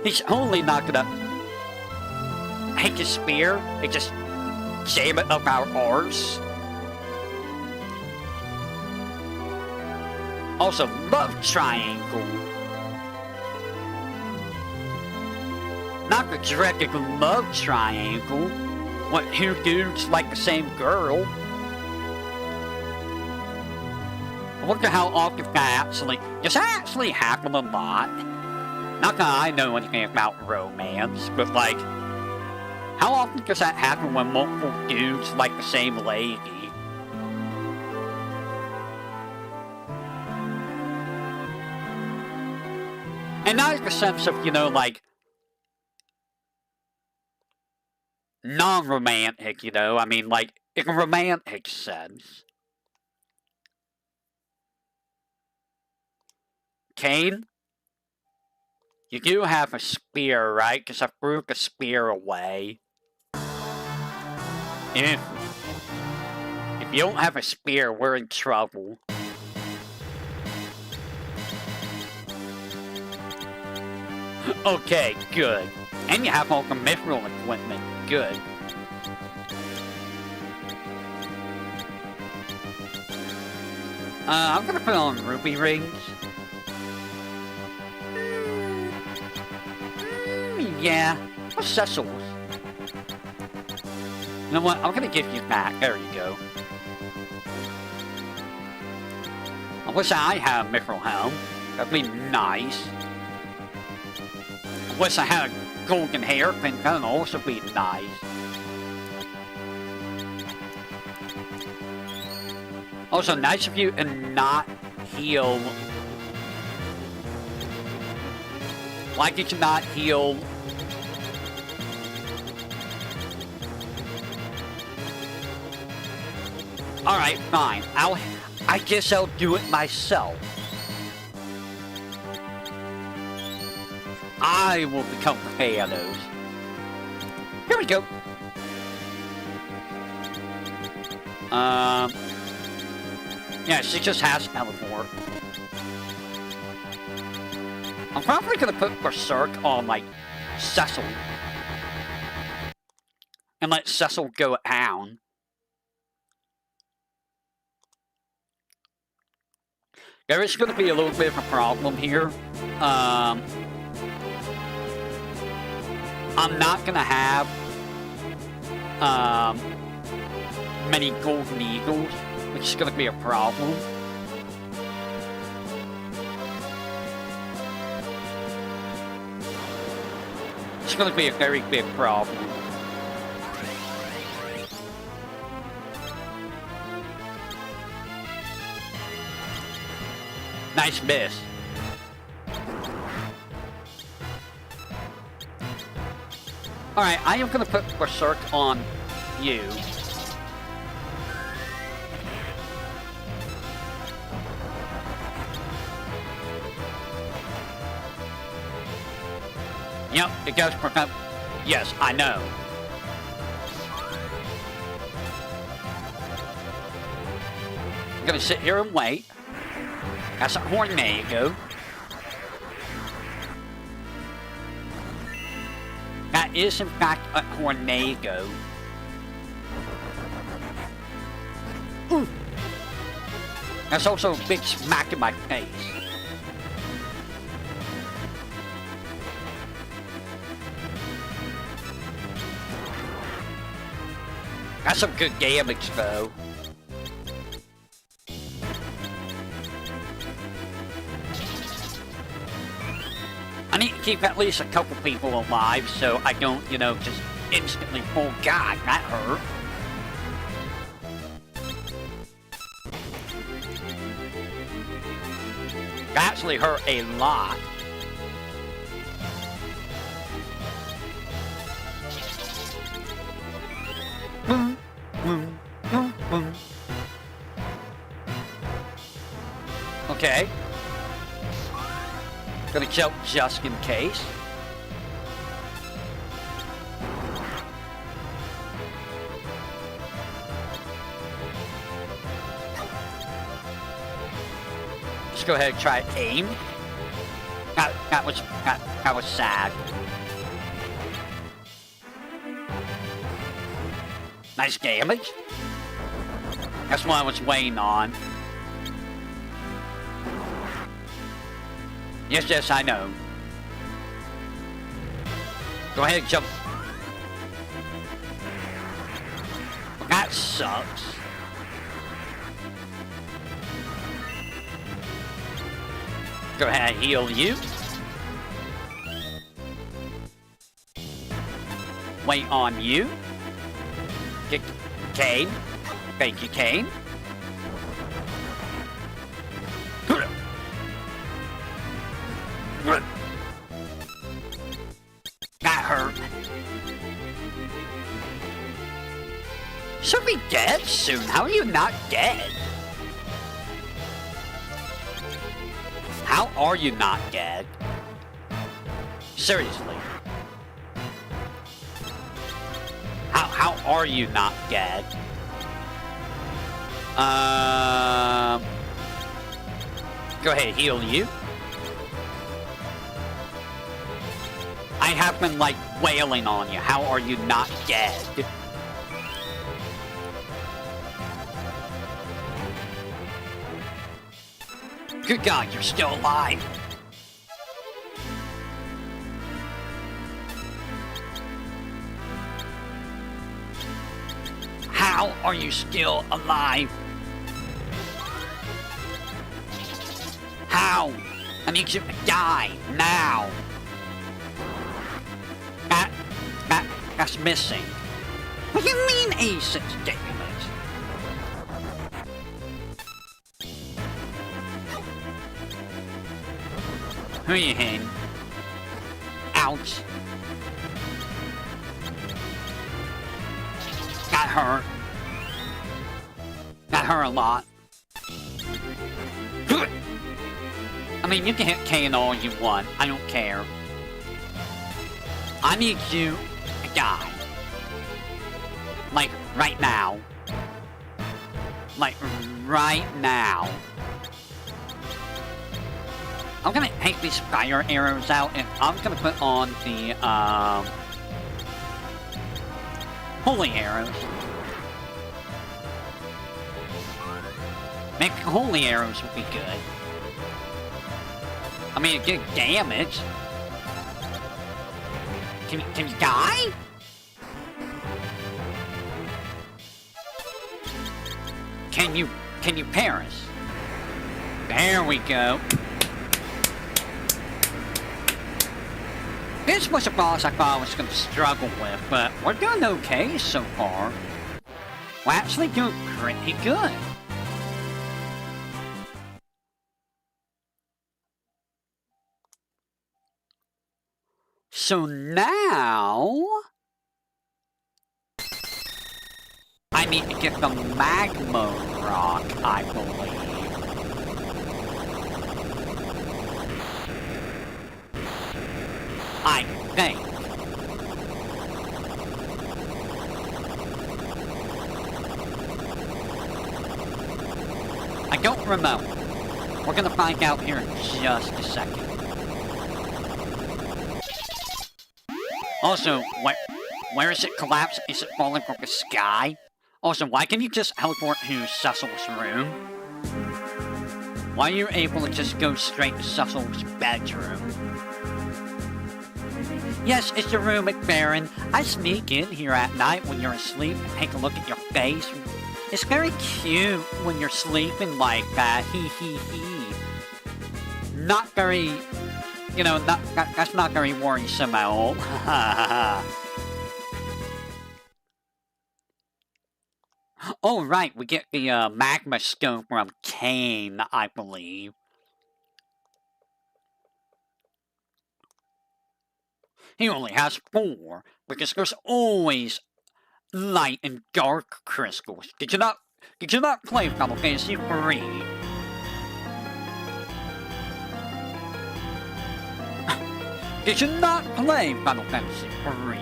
He's only not gonna take his spear and just jam it up our arse. Also, love triangle. Not the dreaded love triangle. What, two dudes like the same girl? I wonder how often that does that actually happen a lot? Not that I know anything about romance, but like, how often does that happen when multiple dudes like the same lady? And not in the sense of, you know, like, non-romantic, you know? I mean, like, in a romantic sense. Kane? You do have a spear, right? Because I threw the spear away. If you don't have a spear, we're in trouble. Okay, good. And you have all the mithril equipment. Good. I'm gonna put on ruby rings. Yeah, what's Cecil's? You know what? I'm gonna give you back. There you go. I wish I had a micro helm. That'd be nice. I wish I had a golden hairpin. That'd also be nice. Also, nice of you to not heal. Why did you not heal? Alright, fine. I guess I'll do it myself. I will become Thanos. Here we go. Yeah, she just has teleport. I'm probably gonna put Berserk on, like, Cecil. And let Cecil go down. There is gonna be a little bit of a problem here. I'm not gonna have many golden eagles, which is gonna be a problem. It's gonna be a very big problem. Nice miss. Alright, I am gonna put Berserk on you. Yep, it goes prevent. Yes, I know. I'm gonna sit here and wait. That's a horn, there you go. That is, in fact, a horn, there you go. Ooh. That's also a big smack in my face. That's some good damage, though. I need to keep at least a couple people alive so I don't, you know, just instantly fall. God, that hurt. That actually hurt a lot. Boom, boom, boom, boom. Okay. Gonna jump just in case. Let's go ahead and try aim. That was sad. Nice damage. That's what I was waiting on. Yes, yes, I know. Go ahead and jump. That sucks. Go ahead and heal you. Wait on you. Get Kane. Thank you, Kane. That hurt. Should be dead soon. How are you not dead? How are you not dead? Seriously. How are you not dead? Go ahead, heal you. I have been, like, wailing on you. How are you not dead? Good God, you're still alive. Are you still alive? How? I need you to die now. That's missing. What do you mean A6 damage? Who are you hitting? Ouch. Got her. Got her a lot. I mean, you can hit K all you want. I don't care. I need you to die. Like, right now. Like, right now. I'm gonna take these fire arrows out, and I'm gonna put on the, holy arrows. Maybe holy arrows would be good. I mean, it did damage. Can you die? Can you perish? There we go. This was a boss I thought I was going to struggle with, but we're doing okay so far. We're actually doing pretty good. So now... I need to get the magma rock, I believe. I think. I don't remember. We're gonna find out here in just a second. Also, where is it collapsed? Is it falling from the sky? Also, why can you just teleport to Cecil's room? Why are you able to just go straight to Cecil's bedroom? Yes, it's your room, McBaron. I sneak in here at night when you're asleep and take a look at your face. It's very cute when you're sleeping like that. Hee hee hee. Not very, you know, that's not very worrisome at all. Oh, right, we get the magma stone from Kane, I believe. He only has 4, because there's always light and dark crystals. Did you not play Final Fantasy 3? Did you not play Final Fantasy 3?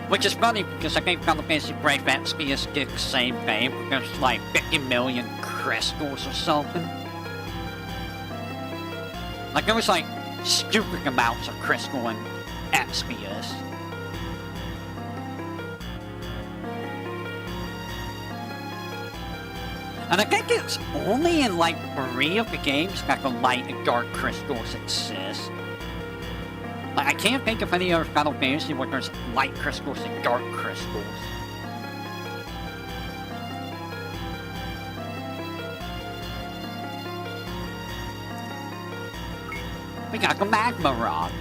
Which is funny, because I think Final Fantasy Brave Exvius did the same thing, but there's like 50 million crystals or something. Like, there was like stupid amounts of crystal in Exvius. And I think it's only in like 3 of the games that the light and dark crystals exist. Like, I can't think of any other Final Fantasy where there's light crystals and dark crystals. We got the magma rod.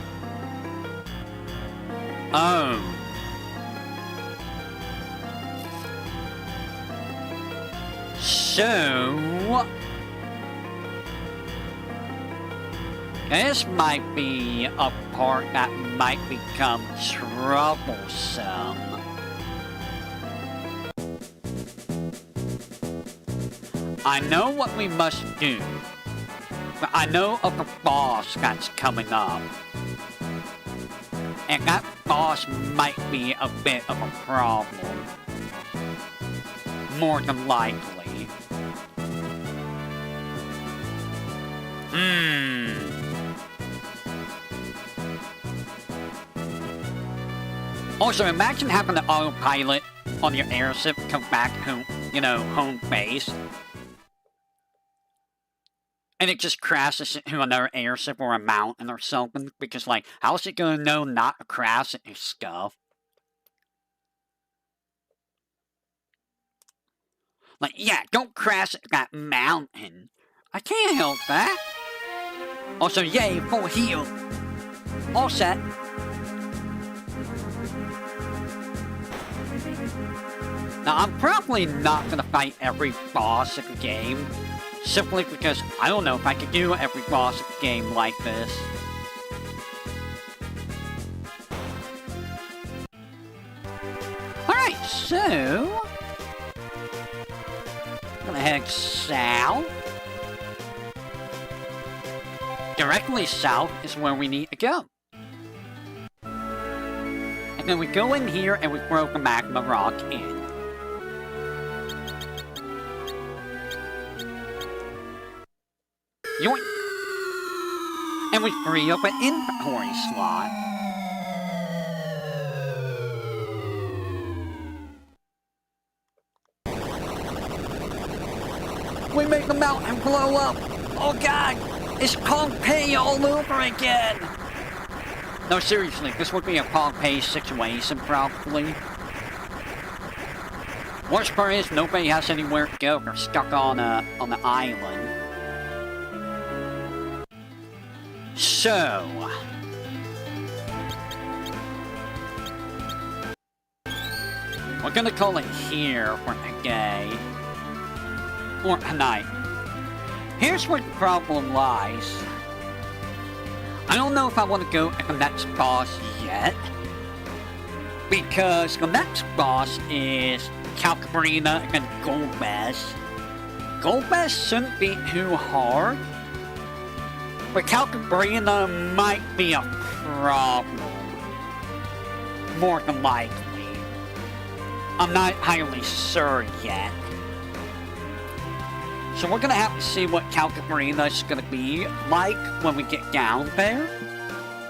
Oh. So... this might be a part that might become troublesome. I know what we must do, but I know of a boss that's coming up. And that boss might be a bit of a problem. More than likely. Also, imagine having an autopilot on your airship come back home, you know, home base. And it just crashes into another airship or a mountain or something. Because, like, how's it gonna know not to crash into stuff? Like, yeah, don't crash that mountain. I can't help that. Also, yay, full heal. All set. Now, I'm probably not gonna fight every boss of the game, simply because I don't know if I could do every boss of the game like this. Alright, so... I'm gonna head south. Directly south is where we need to go. And then we go in here and we throw the magma rock in. Yoink! And we free up an inventory slot. We make the mountain blow up! Oh god! It's Pompeii all over again! No, seriously, this would be a Pompeii situation, probably. Worst part is, nobody has anywhere to go. They're stuck on the island. So... we're gonna call it here for today. Or tonight. Here's where the problem lies. I don't know if I want to go to the next boss yet. Because the next boss is Calcabrina and Golbez. Golbez shouldn't be too hard. But Calcabrina might be a problem. More than likely. I'm not entirely sure yet. So we're gonna have to see what Calcabrina is gonna be like when we get down there.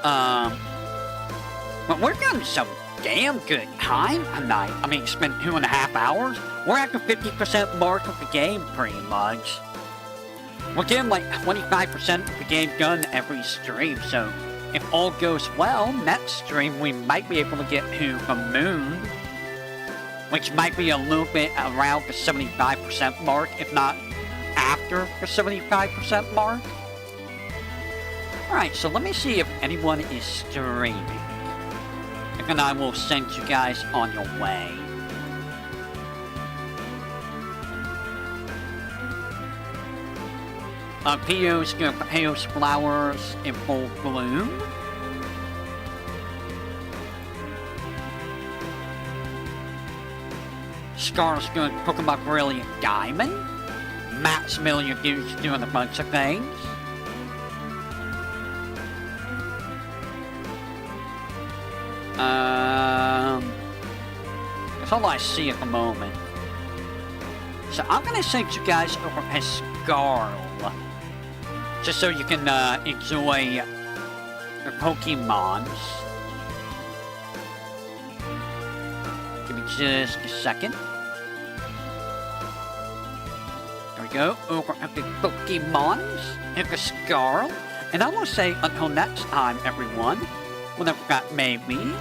But we're getting some damn good time tonight. I mean, it's been 2.5 hours. We're at the 50% mark of the game, pretty much. We're getting like 25% of the game done every stream, so if all goes well, next stream we might be able to get to the moon, which might be a little bit around the 75% mark, if not after the 75% mark. Alright, so let me see if anyone is streaming. And then I will send you guys on your way. Pio's gonna put Pio's flowers in full bloom. Scar's gonna cook him up Brilliant Diamond. Maximilian Dude's doing a bunch of things. That's all I see at the moment. So I'm gonna send you guys over as Scarl. Just so you can enjoy the Pokemons. Give me just a second. There we go. Over at the Pokemons and the Scarl. And I will say until next time, everyone, whenever that may be,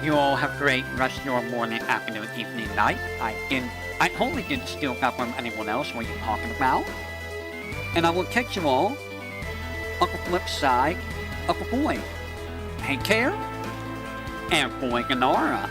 you all have a great rest of your morning, afternoon, evening, night. I totally didn't steal that from anyone else. What are you talking about? And I will catch you all on the flip side of the boy. Take care, and boy Ganara.